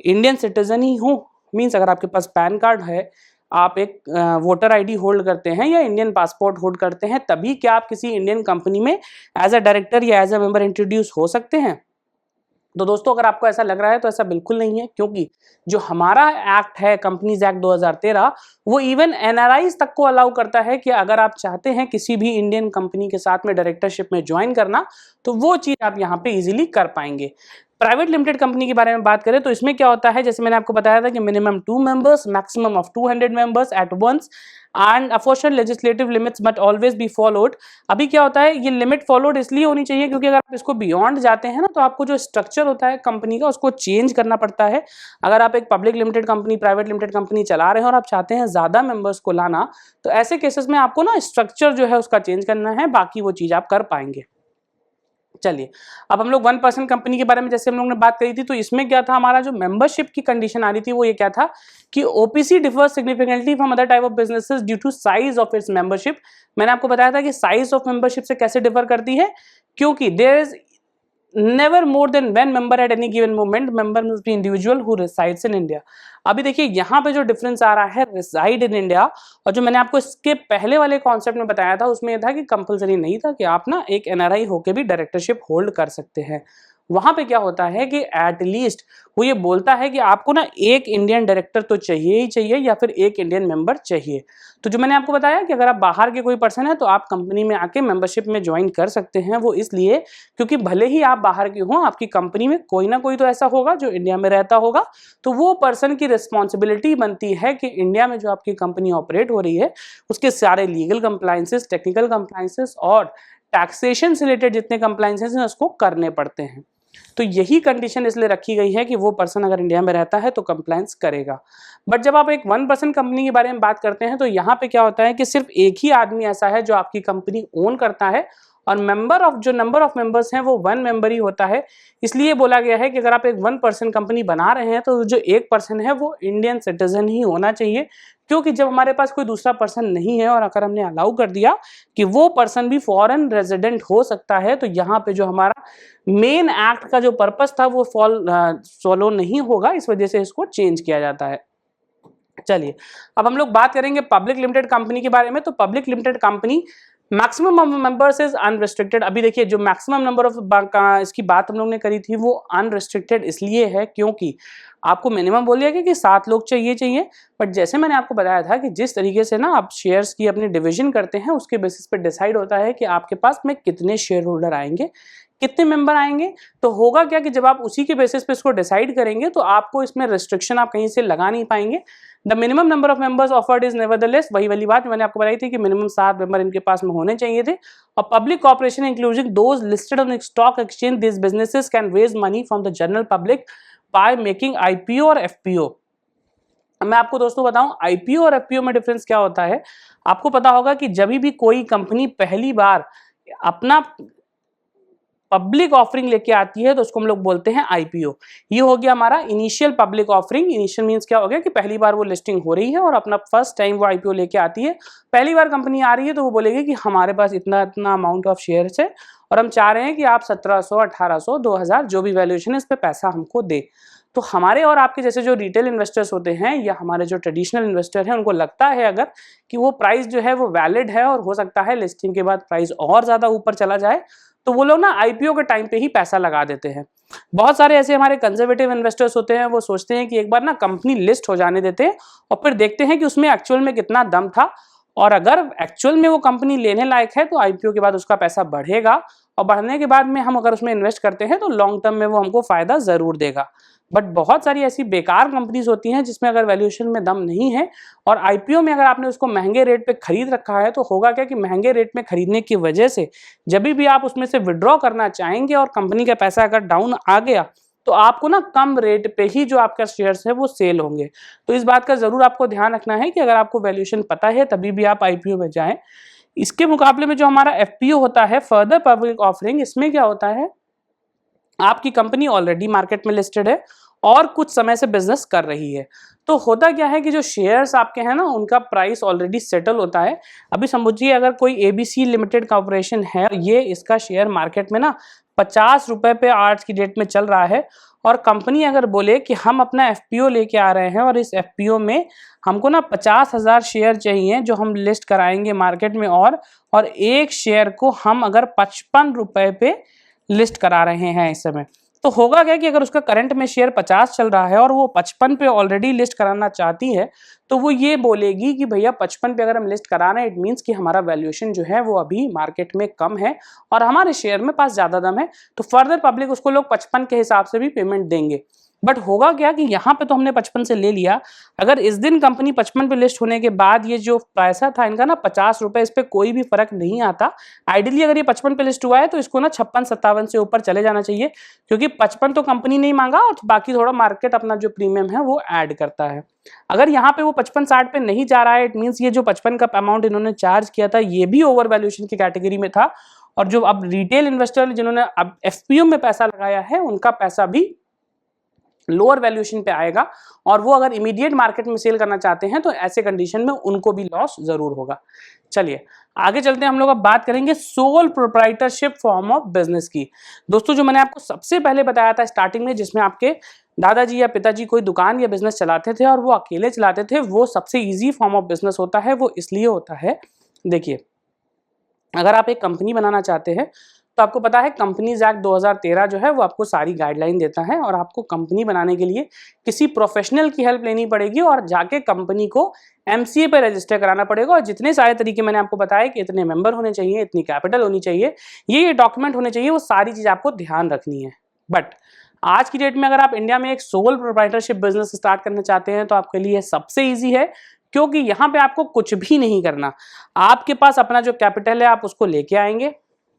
इंडियन सिटीजन ही हो? मीन्स अगर आपके पास पैन कार्ड है, आप एक वोटर आईडी होल्ड करते हैं या इंडियन पासपोर्ट होल्ड करते हैं, तभी क्या आप किसी इंडियन कंपनी में एज अ डायरेक्टर या एज अ मेंबर इंट्रोड्यूस हो सकते हैं? तो दोस्तों अगर आपको ऐसा लग रहा है तो ऐसा बिल्कुल नहीं है, क्योंकि जो हमारा एक्ट है कंपनीज एक्ट 2013, वो इवन एनआरआईज तक को अलाउ करता है कि अगर आप चाहते हैं किसी भी इंडियन कंपनी के साथ में डायरेक्टरशिप में ज्वाइन करना, तो वो चीज आप यहाँ पे इजीली कर पाएंगे। प्राइवेट लिमिटेड कंपनी के बारे में बात करें तो इसमें क्या होता है, जैसे मैंने आपको बताया था कि minimum 2 members, maximum of 200 members at once, and apportional legislative limits but always be followed. अभी क्या होता है, ये लिमिट फॉलोड इसलिए होनी चाहिए क्योंकि अगर आप इसको बियॉन्ड जाते हैं ना, तो आपको जो स्ट्रक्चर होता है कंपनी का उसको चेंज करना पड़ता है। अगर आप एक public limited company, private limited company चला रहे हैं और आप चाहते हैं ज्यादा मेंबर्स को लाना, तो ऐसे केसेस में आपको ना स्ट्रक्चर जो है उसका चेंज करना है, बाकी वो चीज आप कर पाएंगे। चलिए, अब हम लोग 1% कंपनी के बारे में जैसे हम लोग ने बात करी थी, तो इसमें क्या था, हमारा जो मेंबरशिप की कंडीशन आ रही थी वो ये क्या था कि OPC differs significantly from other type of businesses due to size of its membership. मैंने आपको बताया था कि साइज ऑफ मेंबरशिप से कैसे डिफर करती है, क्योंकि there is never more than one member at any given moment. Member must be individual who resides in India. अभी देखिए यहाँ पे जो डिफरेंस आ रहा है reside in India, और जो मैंने आपको इसके पहले वाले कॉन्सेप्ट में बताया था उसमें यह था कि कंपलसरी नहीं था कि आप ना एक एनआरआई होके भी डायरेक्टरशिप होल्ड कर सकते हैं। वहां पे क्या होता है कि एटलीस्ट वो ये बोलता है कि आपको ना एक इंडियन डायरेक्टर तो चाहिए ही चाहिए या फिर एक इंडियन मेंबर चाहिए। तो जो मैंने आपको बताया कि अगर आप बाहर के कोई पर्सन है तो आप कंपनी में आके मेंबरशिप में ज्वाइन कर सकते हैं। वो इसलिए क्योंकि भले ही आप बाहर के हो, आपकी कंपनी में कोई ना कोई तो ऐसा होगा जो इंडिया में रहता होगा, तो वो पर्सन की रिस्पॉन्सिबिलिटी बनती है कि इंडिया में जो आपकी कंपनी ऑपरेट हो रही है उसके सारे लीगल कंप्लायंसेस, टेक्निकल कंप्लायंसेस और टैक्सेशन से रिलेटेड जितने कंप्लायंसेस हैं उसको करने पड़ते हैं। तो यही कंडीशन इसलिए रखी गई है कि वो पर्सन अगर इंडिया में रहता है तो कंप्लायंस करेगा। बट जब आप एक 1% कंपनी के बारे में बात करते हैं तो यहाँ पे क्या होता है कि सिर्फ एक ही आदमी ऐसा है जो आपकी कंपनी ओन करता है, और नंबर ऑफ मेंबर्स हैं वो 1 मेंबर ही होता है। इसलिए बोला गया है कि अगर आप एक 1% कंपनी बना रहे हैं तो जो एक पर्सन है वो इंडियन सिटीजन ही होना चाहिए, क्योंकि जब हमारे पास कोई दूसरा पर्सन नहीं है और अगर हमने अलाउ कर दिया कि वो पर्सन भी फॉरेन रेजिडेंट हो सकता है, तो यहाँ पे जो हमारा मेन एक्ट का जो पर्पस था वो फॉलो नहीं होगा, इस वजह से इसको चेंज किया जाता है। चलिए, अब हम लोग बात करेंगे पब्लिक लिमिटेड कंपनी के बारे में। तो public limited company maximum of members is unrestricted. अभी देखिए जो मैक्सिमम नंबर ऑफ इसकी बात हम लोग ने करी थी वो अनरिस्ट्रिक्टेड इसलिए है क्योंकि आपको मिनिमम बोल दिया कि 7 लोग चाहिए। बट जैसे मैंने आपको बताया था कि जिस तरीके से ना आप शेयर्स की अपनी डिवीजन करते हैं उसके बेसिस पे डिसाइड होता है कि आपके पास में कितने शेयर होल्डर आएंगे, कितने मेंबर आएंगे। तो होगा क्या कि जब आप उसी के बेसिस पे इसको डिसाइड करेंगे तो आपको इसमें रिस्ट्रिक्शन आप कहीं से लगा नहीं पाएंगे। The minimum number of members offered is nevertheless, वही वाली बात मैंने आपको बताई थी कि मिनिमम 7 मेंबर इनके पास में होने चाहिए थे। और public corporation including those listed on stock exchange, this businesses can raise money from the general public by making IPO और एफपीओ। मैं आपको दोस्तों बताऊं आईपीओ और एफपीओ में डिफरेंस क्या होता है। आपको पता होगा कि जब भी कोई कंपनी पहली बार अपना पब्लिक ऑफरिंग लेके आती है तो उसको हम लोग बोलते हैं आईपीओ। ये हो गया हमारा initial public offering. Initial means क्या हो गया कि पहली बार वो लिस्टिंग हो रही है और अपना फर्स्ट टाइम वो आईपीओ लेके आती है। पहली बार कंपनी आ रही है तो वो बोलेगी कि हमारे पास इतना इतना अमाउंट ऑफ शेयर्स है और हम चाह रहे हैं कि आप 1700, 1800, 2000 जो भी वैल्यूएशन है इस पे पैसा हमको दे। तो हमारे और आपके जैसे जो रिटेल इन्वेस्टर्स होते हैं या हमारे जो ट्रेडिशनल इन्वेस्टर हैं उनको लगता है अगर कि वो प्राइस जो है वो वैलिड है और हो सकता है लिस्टिंग के बाद प्राइस और ज्यादा ऊपर चला जाए, तो वो लोग ना आईपीओ के टाइम पे ही पैसा लगा देते हैं। बहुत सारे ऐसे हमारे कंजर्वेटिव इन्वेस्टर्स होते हैं, वो सोचते हैं कि एक बार ना कंपनी लिस्ट हो जाने देते हैं और फिर देखते हैं कि उसमें एक्चुअल में कितना दम था, और अगर एक्चुअल में वो कंपनी लेने लायक है तो आईपीओ के बाद उसका पैसा बढ़ेगा और बढ़ने के बाद में हम अगर उसमें इन्वेस्ट करते हैं तो लॉन्ग टर्म में वो हमको फायदा जरूर देगा। बट बहुत सारी ऐसी बेकार कंपनीज होती हैं जिसमें अगर वैल्यूएशन में दम नहीं है और आईपीओ में अगर आपने उसको महंगे रेट पे खरीद रखा है तो होगा क्या कि महंगे रेट में खरीदने की वजह से जब भी आप उसमें से विड्रॉ करना चाहेंगे और कंपनी का पैसा अगर डाउन आ गया तो आपको ना कम रेट पे ही जो आपका शेयर्स है वो सेल होंगे। तो इस बात का जरूर आपको ध्यान रखना है कि अगर आपको वैल्यूएशन पता है तभी भी आप आईपीओ में जाएं। इसके मुकाबले में जो हमारा एफपीओ होता है, फर्दर पब्लिक ऑफरिंग, इसमें क्या होता है आपकी कंपनी ऑलरेडी मार्केट में लिस्टेड है और कुछ समय से बिजनेस कर रही है। तो होता क्या है कि जो शेयर्स आपके हैं ना, उनका प्राइस ऑलरेडी सेटल होता है। अभी समझिए अगर कोई एबीसी लिमिटेड कॉर्पोरेशन है, ये इसका शेयर मार्केट में ना 50 रुपए पे आज की डेट में चल रहा है, और कंपनी अगर बोले कि हम अपना एफपीओ लेके आ रहे हैं और इस एफपीओ में हमको ना 50,000 शेयर चाहिए जो हम लिस्ट कराएंगे मार्केट में, और एक शेयर को हम अगर 55 रुपए पे लिस्ट करा रहे हैं इस समय, तो होगा क्या कि अगर उसका करंट में शेयर 50 चल रहा है और वो 55 पे ऑलरेडी लिस्ट कराना चाहती है, तो वो ये बोलेगी कि भैया 55 पे अगर हम लिस्ट करा रहे हैं, इट मीन्स कि हमारा वैल्यूएशन जो है वो अभी मार्केट में कम है और हमारे शेयर में पास ज़्यादा दम है, तो फर्दर पब्लिक उसको लोग 55 के हिसाब से भी पेमेंट देंगे। बट होगा क्या कि यहाँ पे तो हमने 55 से ले लिया, अगर इस दिन कंपनी 55 पे लिस्ट होने के बाद ये जो पैसा था इनका ना 50 रुपए, इस पे कोई भी फर्क नहीं आता। आइडियली अगर ये 55 पे लिस्ट हुआ है तो इसको ना 56-57 से ऊपर चले जाना चाहिए, क्योंकि 55 तो कंपनी नहीं मांगा और बाकी थोड़ा मार्केट अपना जो प्रीमियम है वो ऐड करता है। अगर यहाँ पे वो 55-60 पे नहीं जा रहा है, इट मीन्स ये जो 55 का अमाउंट इन्होंने चार्ज किया था ये भी ओवर वैल्यूएशन की कैटेगरी में था, और जो अब रिटेल इन्वेस्टर जिन्होंने अब एफपीओ में पैसा लगाया है उनका पैसा भी लोअर वैल्यूएशन पे आएगा, और वो अगर इमीडिएट मार्केट में सेल करना चाहते हैं तो ऐसे कंडीशन में उनको भी लॉस जरूर होगा। चलिए आगे चलते हैं, हम लोग अब बात करेंगे sole proprietorship form of business की। दोस्तों जो मैंने आपको सबसे पहले बताया था स्टार्टिंग में, जिसमें आपके दादाजी या पिताजी कोई दुकान या बिजनेस चलाते थे और वो अकेले चलाते थे, वो सबसे ईजी फॉर्म ऑफ बिजनेस होता है। वो इसलिए होता है, देखिए अगर आप एक कंपनी बनाना चाहते हैं तो आपको पता है कंपनीज एक्ट 2013 जो है वो आपको सारी गाइडलाइन देता है, और आपको कंपनी बनाने के लिए किसी प्रोफेशनल की हेल्प लेनी पड़ेगी और जाके कंपनी को एमसीए पे रजिस्टर कराना पड़ेगा। और जितने सारे तरीके मैंने आपको बताया कि इतने मेंबर होने चाहिए, इतनी कैपिटल होनी चाहिए, ये डॉक्यूमेंट होने चाहिए, वो सारी चीज़ आपको ध्यान रखनी है। बट आज की डेट में अगर आप इंडिया में एक सोल प्रोप्राइटरशिप बिजनेस स्टार्ट करना चाहते हैं तो आपके लिए सबसे ईजी है, क्योंकि यहाँ पे आपको कुछ भी नहीं करना। आपके पास अपना जो कैपिटल है आप उसको लेके आएंगे,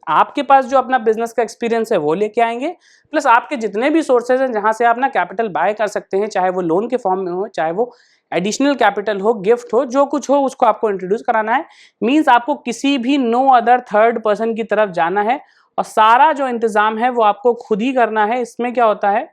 आपके पास जो अपना बिजनेस का एक्सपीरियंस है वो लेके आएंगे, प्लस आपके जितने भी सोर्सेज हैं जहां से आप ना कैपिटल बाय कर सकते हैं, चाहे वो लोन के फॉर्म में हो, चाहे वो एडिशनल कैपिटल हो, गिफ्ट हो, जो कुछ हो उसको आपको इंट्रोड्यूस कराना है। मींस आपको किसी भी नो अदर थर्ड पर्सन की तरफ जाना है और सारा जो इंतजाम है वो आपको खुद ही करना है। इसमें क्या होता है,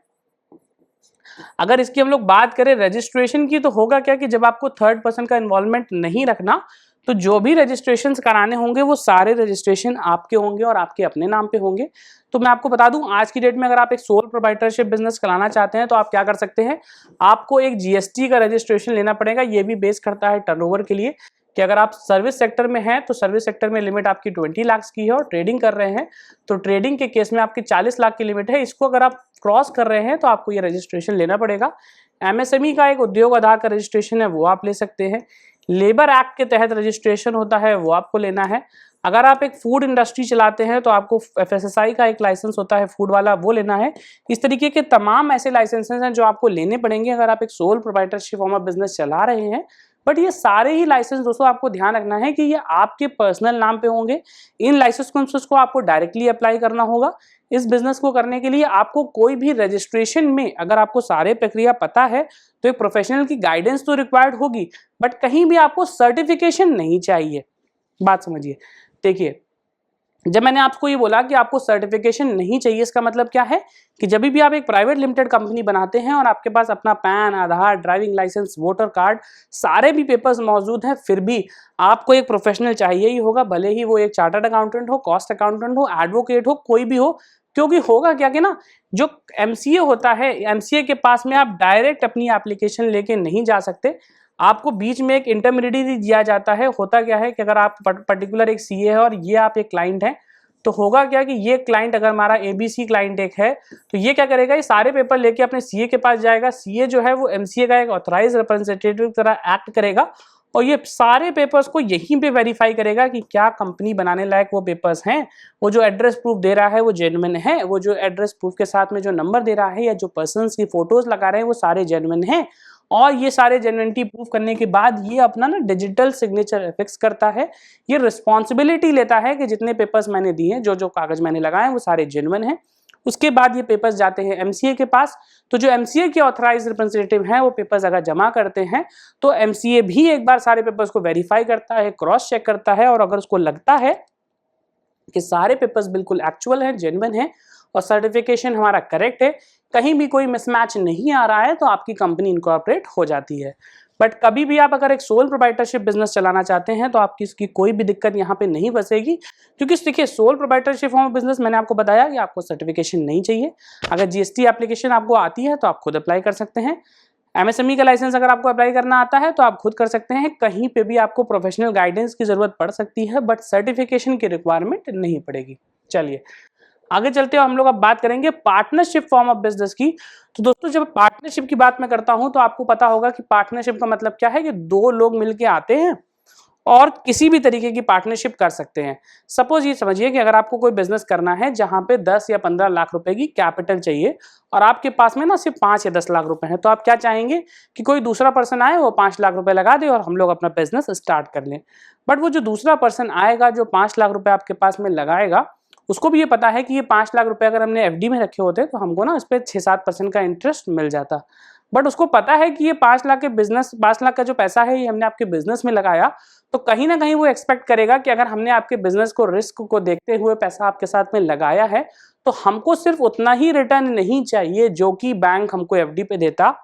अगर इसकी हम लोग बात करें रजिस्ट्रेशन की, तो होगा क्या कि जब आपको थर्ड पर्सन का इन्वॉल्वमेंट नहीं रखना, तो जो भी रजिस्ट्रेशन कराने होंगे वो सारे रजिस्ट्रेशन आपके होंगे और आपके अपने नाम पे होंगे। तो मैं आपको बता दूं, आज की डेट में अगर आप एक सोल प्रोप्राइटरशिप बिजनेस कराना चाहते हैं तो आप क्या कर सकते हैं, आपको एक जीएसटी का रजिस्ट्रेशन लेना पड़ेगा। ये भी बेस करता है टर्नओवर के लिए, कि अगर आप सर्विस सेक्टर में हैं तो सर्विस सेक्टर में लिमिट आपकी 20 लाख की है, और ट्रेडिंग कर रहे हैं तो ट्रेडिंग के केस में आपकी 40 लाख की लिमिट है। इसको अगर आप क्रॉस कर रहे हैं तो आपको ये रजिस्ट्रेशन लेना पड़ेगा। एमएसएमई का एक उद्योग आधार का रजिस्ट्रेशन है वो आप ले सकते हैं। लेबर एक्ट के तहत रजिस्ट्रेशन होता है वो आपको लेना है। अगर आप एक फूड इंडस्ट्री चलाते हैं तो आपको एफएसएसआई का एक लाइसेंस होता है फूड वाला, वो लेना है। इस तरीके के तमाम ऐसे लाइसेंसेस हैं जो आपको लेने पड़ेंगे अगर आप एक sole proprietorship form of business चला रहे हैं। बट ये सारे ही लाइसेंस दोस्तों आपको ध्यान रखना है कि ये आपके पर्सनल नाम पे होंगे। इन लाइसेंस को आपको डायरेक्टली अप्लाई करना होगा। इस बिजनेस को करने के लिए आपको कोई भी रजिस्ट्रेशन में अगर आपको सारे प्रक्रिया पता है तो एक प्रोफेशनल की गाइडेंस तो रिक्वायर्ड होगी, बट कहीं भी आपको सर्टिफिकेशन नहीं चाहिए। बात समझिए, देखिए जब मैंने आपको ये बोला कि आपको सर्टिफिकेशन नहीं चाहिए, इसका मतलब क्या है कि जब भी आप एक प्राइवेट लिमिटेड कंपनी बनाते हैं और आपके पास अपना पैन, आधार, ड्राइविंग लाइसेंस, वोटर कार्ड, सारे भी पेपर्स मौजूद हैं, फिर भी आपको एक प्रोफेशनल चाहिए ही होगा, भले ही वो एक चार्टर्ड अकाउंटेंट हो, कॉस्ट अकाउंटेंट हो, एडवोकेट हो, कोई भी हो। क्योंकि होगा क्या कि ना जो एमसीए होता है, एमसीए के पास में आप डायरेक्ट अपनी एप्लीकेशन लेके नहीं जा सकते, आपको बीच में एक इंटरमीडिएट दिया जाता है। होता क्या है कि अगर आप पर्टिकुलर एक सीए है और ये आप एक क्लाइंट है, तो होगा क्या कि ये क्लाइंट अगर हमारा एबीसी क्लाइंट एक है तो ये क्या करेगा, ये सारे पेपर लेके अपने सीए के पास जाएगा। सीए जो है वो एमसीए का एक ऑथराइज रिप्रेजेंटेटिव की तरह एक्ट करेगा और ये सारे पेपर्स को यहीं पे वेरीफाई करेगा कि क्या कंपनी बनाने लायक वो पेपर्स हैं, वो जो एड्रेस प्रूफ दे रहा है वो जेन्युइन है, वो जो एड्रेस प्रूफ के साथ में जो नंबर दे रहा है या जो पर्सन्स की फोटोज लगा रहे हैं वो सारे जेन्युइन हैं। और ये सारे जेन्युइनिटी प्रूफ करने के बाद ये अपना ना डिजिटल सिग्नेचर फिक्स करता है। ये रिस्पॉन्सिबिलिटी लेता है कि जितने पेपर्स मैंने दिए हैं, जो जो कागज मैंने लगाए वो सारे जेन्युइन हैं। उसके बाद ये पेपर्स जाते हैं एमसीए के पास। तो जो एमसीए के ऑथराइज रिप्रेजेंटेटिव हैं वो पेपर्स अगर जमा करते हैं तो एमसीए भी एक बार सारे पेपर्स को वेरीफाई करता है, क्रॉस चेक करता है, और अगर उसको लगता है कि सारे पेपर्स बिल्कुल एक्चुअल हैं, जेन्युइन हैं और सर्टिफिकेशन हमारा करेक्ट है, कहीं भी कोई मिसमैच नहीं आ रहा है तो आपकी कंपनी इनकॉर्पोरेट हो जाती है। बट कभी भी आप अगर एक सोल प्रोप्राइटरशिप बिजनेस चलाना चाहते हैं तो आपकी इसकी कोई भी दिक्कत यहाँ पे नहीं बसेगी, क्योंकि देखिए sole proprietorship form of business मैंने आपको बताया कि आपको सर्टिफिकेशन नहीं चाहिए। अगर जीएसटी एप्लीकेशन आपको आती है तो आप खुद अप्लाई कर सकते हैं। एमएसएमई का लाइसेंस अगर आपको अप्लाई करना आता है तो आप खुद कर सकते हैं। कहीं पे भी आपको प्रोफेशनल गाइडेंस की जरूरत पड़ सकती है बट सर्टिफिकेशन की रिक्वायरमेंट नहीं पड़ेगी। चलिए आगे चलते हुए हम लोग अब बात करेंगे पार्टनरशिप फॉर्म ऑफ बिजनेस की। तो दोस्तों जब पार्टनरशिप की बात मैं करता हूं तो आपको पता होगा कि पार्टनरशिप का मतलब क्या है कि दो लोग मिलके आते हैं और किसी भी तरीके की पार्टनरशिप कर सकते हैं। सपोज ये समझिए कि अगर आपको कोई बिजनेस करना है जहां पे 10 या 15 लाख रुपए की कैपिटल चाहिए और आपके पास में ना सिर्फ 5 या 10 लाख रुपए हैं, तो आप क्या चाहेंगे कि कोई दूसरा पर्सन आए, वो 5 लाख रुपए लगा दे और हम लोग अपना बिजनेस स्टार्ट कर लें। बट वो जो दूसरा पर्सन आएगा जो 5 लाख रुपए आपके पास में लगाएगा, उसको भी ये पता है कि ये 5 लाख रुपए अगर हमने एफडी में रखे होते तो हमको ना इस पर 6-7% का इंटरेस्ट मिल जाता। बट उसको पता है कि ये 5 लाख के बिजनेस 5 लाख का जो पैसा है ये हमने आपके बिजनेस में लगाया, तो कहीं ना कहीं वो एक्सपेक्ट करेगा कि अगर हमने आपके बिजनेस को रिस्क को देखते हुए पैसा आपके साथ में लगाया है तो हमको सिर्फ उतना ही रिटर्न नहीं चाहिए जो कि बैंक हमको एफडी पे देता,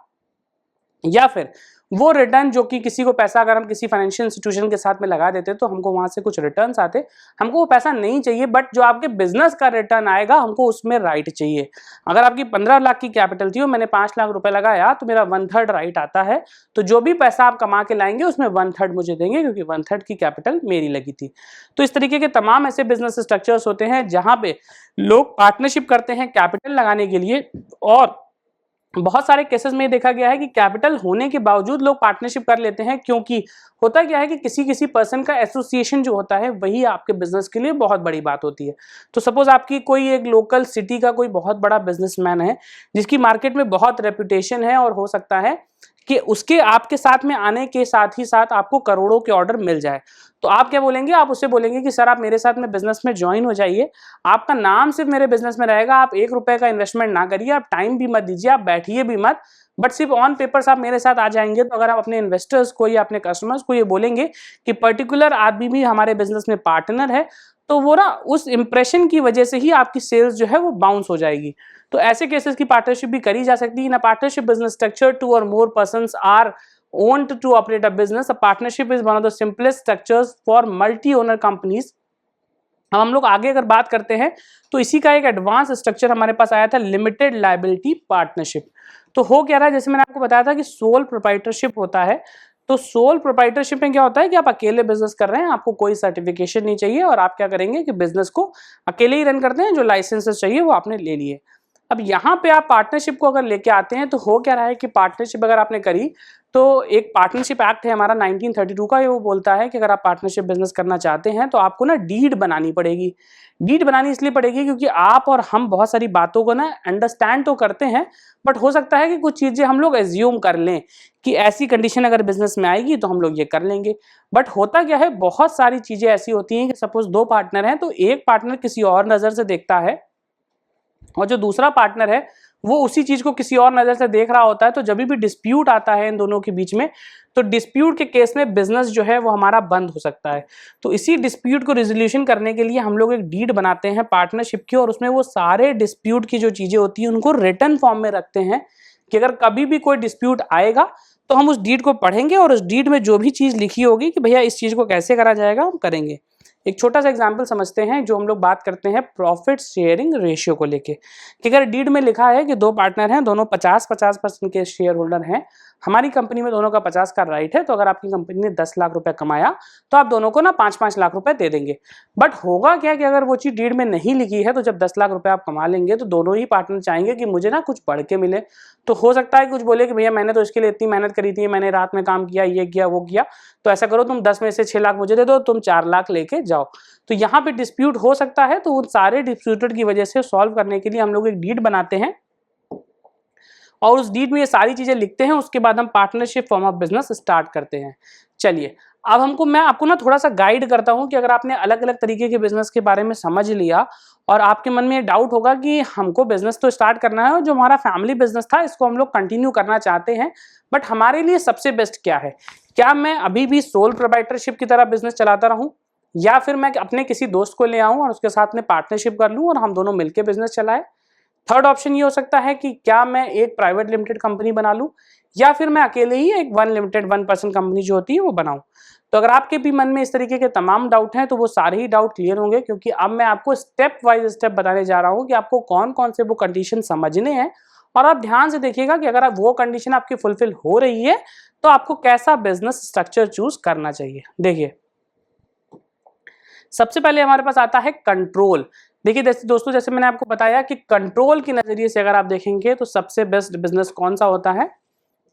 या फिर वो रिटर्न जो कि किसी को पैसा अगर हम किसी फाइनेंशियल इंस्टीट्यूशन के साथ में लगा देते तो हमको वहां से कुछ रिटर्न्स आते, हमको वो पैसा नहीं चाहिए। बट जो आपके बिजनेस का रिटर्न आएगा हमको उसमें राइट चाहिए। अगर आपकी 15 लाख की कैपिटल थी और मैंने 5 लाख रुपए लगाया तो मेरा 1/3 राइट आता है। तो जो भी पैसा आप कमा के लाएंगे उसमें 1/3 मुझे देंगे, क्योंकि 1/3 की कैपिटल मेरी लगी थी। तो इस तरीके के तमाम ऐसे बिजनेस स्ट्रक्चर्स होते हैं जहां पे लोग पार्टनरशिप करते हैं कैपिटल लगाने के लिए, और बहुत सारे केसेस में देखा गया है कि कैपिटल होने के बावजूद लोग पार्टनरशिप कर लेते हैं, क्योंकि होता क्या है कि किसी किसी पर्सन का एसोसिएशन जो होता है वही आपके बिजनेस के लिए बहुत बड़ी बात होती है। तो सपोज आपकी कोई एक लोकल सिटी का कोई बहुत बड़ा बिजनेसमैन है जिसकी मार्केट में बहुत रेपुटेशन है, और हो सकता है कि उसके आपके साथ में आने के साथ ही साथ आपको करोड़ों के ऑर्डर मिल जाए। तो आप क्या बोलेंगे, आप उससे बोलेंगे कि सर आप मेरे साथ में बिजनेस में ज्वाइन हो जाइए, आपका नाम सिर्फ मेरे बिजनेस में रहेगा, आप 1 रुपए का इन्वेस्टमेंट ना करिए, आप टाइम भी मत दीजिए, आप बैठिए भी मत, बट सिर्फ ऑन पेपर्स आप मेरे साथ आ जाएंगे। तो अगर आप अपने इन्वेस्टर्स को या अपने कस्टमर्स को ये बोलेंगे कि पर्टिकुलर आदमी भी हमारे बिजनेस में पार्टनर है, तो वो ना उस इंप्रेशन की वजह से ही आपकी सेल्स जो है वो बाउंस हो जाएगी। तो ऐसे केसेस की पार्टनरशिप भी करी जा सकती है। In a partnership business structure 2 or more persons are owned to operate a business. A partnership is one of the simplest structures for multi-owner companies. अब हम लोग आगे अगर बात करते हैं तो इसी का एक एडवांस स्ट्रक्चर हमारे पास आया था, लिमिटेड लायबिलिटी पार्टनरशिप। तो हो क्या रहा है, जैसे मैंने आपको बताया था कि सोल प्रोप्राइटरशिप होता है। तो सोल प्रोप्राइटरशिप में क्या होता है कि आप अकेले बिजनेस कर रहे हैं, आपको कोई सर्टिफिकेशन नहीं चाहिए, और आप क्या करेंगे कि बिजनेस को अकेले ही रन करते हैं, जो लाइसेंसेस चाहिए वो आपने ले लिए। अब यहाँ पे आप पार्टनरशिप को अगर लेके आते हैं तो हो क्या रहा है कि पार्टनरशिप अगर आपने करी तो एक पार्टनरशिप एक्ट है हमारा 1932 का, ये वो बोलता है कि अगर आप पार्टनरशिप बिजनेस करना चाहते हैं तो आपको ना डीड बनानी पड़ेगी। डीड बनानी इसलिए पड़ेगी क्योंकि आप और हम बहुत सारी बातों को ना अंडरस्टैंड तो करते हैं, बट हो सकता है कि कुछ चीजें हम लोग एज्यूम कर लें कि ऐसी कंडीशन अगर बिजनेस में आएगी तो हम लोग ये कर लेंगे। बट होता क्या है, बहुत सारी चीजें ऐसी होती हैं कि सपोज 2 पार्टनर हैं तो एक पार्टनर किसी और नजर से देखता है और जो दूसरा पार्टनर है वो उसी चीज को किसी और नजर से देख रहा होता है। तो जब भी डिस्प्यूट आता है इन दोनों के बीच में, तो डिस्प्यूट के केस में बिजनेस जो है वो हमारा बंद हो सकता है। तो इसी डिस्प्यूट को रिजोल्यूशन करने के लिए हम लोग एक डीड बनाते हैं पार्टनरशिप की, और उसमें वो सारे डिस्प्यूट की जो चीजें होती हैं उनको रिटन फॉर्म में रखते हैं कि अगर कभी भी कोई डिस्प्यूट आएगा तो हम उस डीड को पढ़ेंगे और उस डीड में जो भी चीज लिखी होगी कि भैया इस चीज को कैसे करा जाएगा हम करेंगे। एक छोटा सा एग्जांपल समझते हैं, जो हम लोग बात करते हैं प्रॉफिट शेयरिंग रेशियो को लेके, कि अगर डीड में लिखा है कि 2 पार्टनर हैं, दोनों 50-50% के शेयर होल्डर हैं, हमारी कंपनी में दोनों का 50 का राइट है, तो अगर आपकी कंपनी ने 10 लाख रुपए कमाया तो आप दोनों को ना 5-5 लाख रुपए दे देंगे। बट होगा क्या कि अगर वो चीज डीड में नहीं लिखी है तो जब 10 लाख रुपए आप कमा लेंगे तो दोनों ही पार्टनर चाहेंगे कि मुझे ना कुछ बढ़ के मिले। तो हो सकता है कुछ बोले कि भैया मैंने तो इसके लिए इतनी मेहनत करी थी, मैंने रात में काम किया, ये किया वो किया, तो ऐसा करो तुम 10 में से 6 लाख मुझे दे दो, तुम 4 लाख लेके जाओ। तो यहाँ पे डिस्प्यूट हो सकता है। तो उन सारे डिस्प्यूटेड की वजह से सॉल्व करने के लिए हम लोग एक डीड बनाते हैं और उस डीड में ये सारी चीजें लिखते हैं। उसके बाद हम partnership form of business start करते हैं। चलिए अब मैं आपको ना थोड़ा सा गाइड करता हूं कि अगर आपने अलग अलग तरीके के बिजनेस के बारे में समझ लिया और आपके मन में ये डाउट होगा कि हमको बिजनेस तो स्टार्ट करना है और जो हमारा फैमिली बिजनेस था इसको हम लोग कंटिन्यू करना चाहते हैं, बट हमारे लिए सबसे बेस्ट क्या है, क्या मैं अभी भी सोल प्रोप्राइटरशिप की तरह बिजनेस चलाता रहूं या फिर मैं अपने किसी दोस्त को ले आऊं और उसके साथ में पार्टनरशिप कर लूं और हम दोनों मिलकर बिजनेस चलाएं। थर्ड ऑप्शन ये हो सकता है कि क्या मैं एक प्राइवेट लिमिटेड कंपनी बना लूं या फिर मैं अकेले ही एक वन लिमिटेड 1% कंपनी जो होती है वो बनाऊं। तो अगर आपके भी मन में इस तरीके के तमाम डाउट हैं तो वो सारे ही डाउट क्लियर होंगे, क्योंकि अब मैं आपको स्टेप वाइज स्टेप बताने जा रहा हूं कि आपको कौन कौन से वो कंडीशन समझने हैं, और आप ध्यान से देखिएगा कि अगर आप वो कंडीशन आपकी फुलफिल हो रही है तो आपको कैसा बिजनेस स्ट्रक्चर चूज करना चाहिए। देखिए, सबसे पहले हमारे पास आता है कंट्रोल। देखिए दोस्तों, जैसे मैंने आपको बताया कि कंट्रोल के नजरिए से अगर आप देखेंगे तो सबसे बेस्ट बिजनेस कौन सा होता है,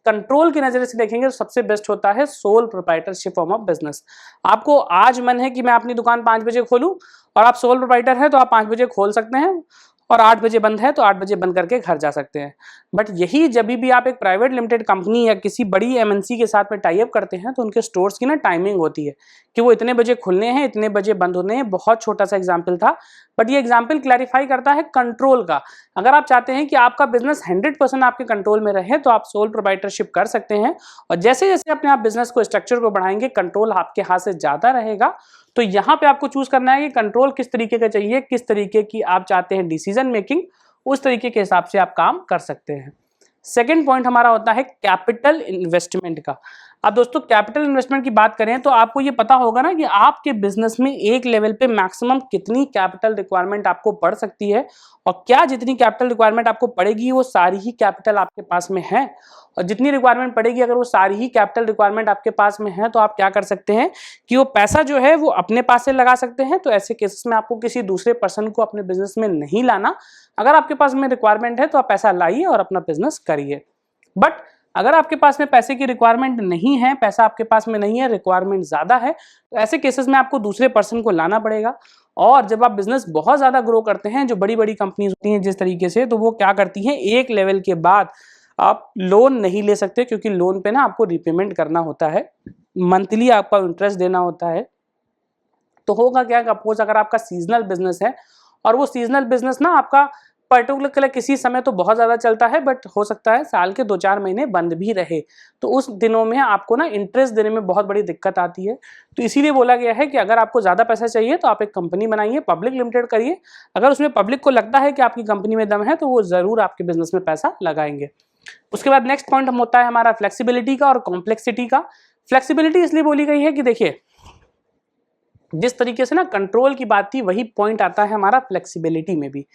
कंट्रोल के नजरिए से देखेंगे तो सबसे बेस्ट होता है sole proprietorship form of business. आपको आज मन है कि मैं अपनी दुकान 5 बजे खोलूं और आप सोल प्रोप्राइटर हैं तो आप 5 बजे खोल सकते हैं, और 8 बजे बंद है तो 8 बजे बंद करके घर जा सकते हैं। बट यही जब भी आप एक प्राइवेट लिमिटेड कंपनी या किसी बड़ी एमएनसी के साथ में टाई अप करते हैं तो उनके स्टोर्स की ना टाइमिंग होती है कि वो इतने बजे खुलने हैं, इतने बजे बंद होने हैं। बहुत छोटा सा एग्जाम्पल था, बट ये एग्जाम्पल क्लैरिफाई करता है कंट्रोल का। अगर आप चाहते हैं कि आपका बिजनेस 100% आपके कंट्रोल में रहे तो आप सोल प्रोप्राइटरशिप कर सकते हैं, और जैसे जैसे अपने आप बिजनेस को स्ट्रक्चर को बढ़ाएंगे कंट्रोल आपके हाथ से ज्यादा रहेगा। तो यहाँ पे आपको चूज करना है कि कंट्रोल किस तरीके का चाहिए, किस तरीके की आप चाहते हैं डिसीजन मेकिंग, उस तरीके के हिसाब से आप काम कर सकते हैं। सेकेंड पॉइंट हमारा होता है कैपिटल इन्वेस्टमेंट का। अब दोस्तों, कैपिटल इन्वेस्टमेंट की बात करें तो आपको ये पता होगा ना कि आपके बिजनेस में एक लेवल पे मैक्सिमम कितनी कैपिटल रिक्वायरमेंट आपको पड़ सकती है, और क्या जितनी कैपिटल रिक्वायरमेंट आपको पड़ेगी वो सारी ही कैपिटल आपके पास में है। और जितनी रिक्वायरमेंट पड़ेगी, अगर वो सारी ही कैपिटल रिक्वायरमेंट आपके पास में है, तो आप क्या कर सकते हैं कि वो पैसा जो है वो अपने पास से लगा सकते हैं। तो ऐसे केसेस में आपको किसी दूसरे पर्सन को अपने बिजनेस में नहीं लाना। अगर आपके पास में रिक्वायरमेंट है तो आप पैसा लाइए और अपना बिजनेस करिए। बट अगर आपके पास में पैसे की रिक्वायरमेंट नहीं है, पैसा आपके पास में नहीं है, रिक्वायरमेंट ज्यादा है, तो ऐसे केसेस में आपको दूसरे पर्सन को लाना पड़ेगा। और जब आप बिजनेस बहुत ज्यादा ग्रो करते हैं, जो बड़ी बड़ी कंपनीज होती हैं जिस तरीके से, तो वो क्या करती हैं, एक लेवल के बाद आप लोन नहीं ले सकते, क्योंकि लोन पे ना आपको रिपेमेंट करना होता है, मंथली आपका इंटरेस्ट देना होता है। तो होगा क्या, सपोज अगर आपका सीजनल बिजनेस है और वो सीजनल बिजनेस ना आपका पर्टिकुलर किसी समय तो बहुत ज़्यादा चलता है, बट हो सकता है साल के 2-4 महीने बंद भी रहे, तो उस दिनों में आपको ना इंटरेस्ट देने में बहुत बड़ी दिक्कत आती है। तो इसीलिए बोला गया है कि अगर आपको ज़्यादा पैसा चाहिए तो आप एक कंपनी बनाइए, पब्लिक लिमिटेड करिए। अगर उसमें पब्लिक को लगता है कि आपकी कंपनी में दम है तो वो ज़रूर आपके बिजनेस में पैसा लगाएंगे। उसके बाद नेक्स्ट पॉइंट होता है हमारा फ्लेक्सिबिलिटी का और कॉम्प्लेक्सिटी का। फ्लेक्सिबिलिटी इसलिए बोली गई है कि देखिए, जिस तरीके से ना कंट्रोल की बात थी, वही पॉइंट आता है हमारा फ्लेक्सिबिलिटी में भी।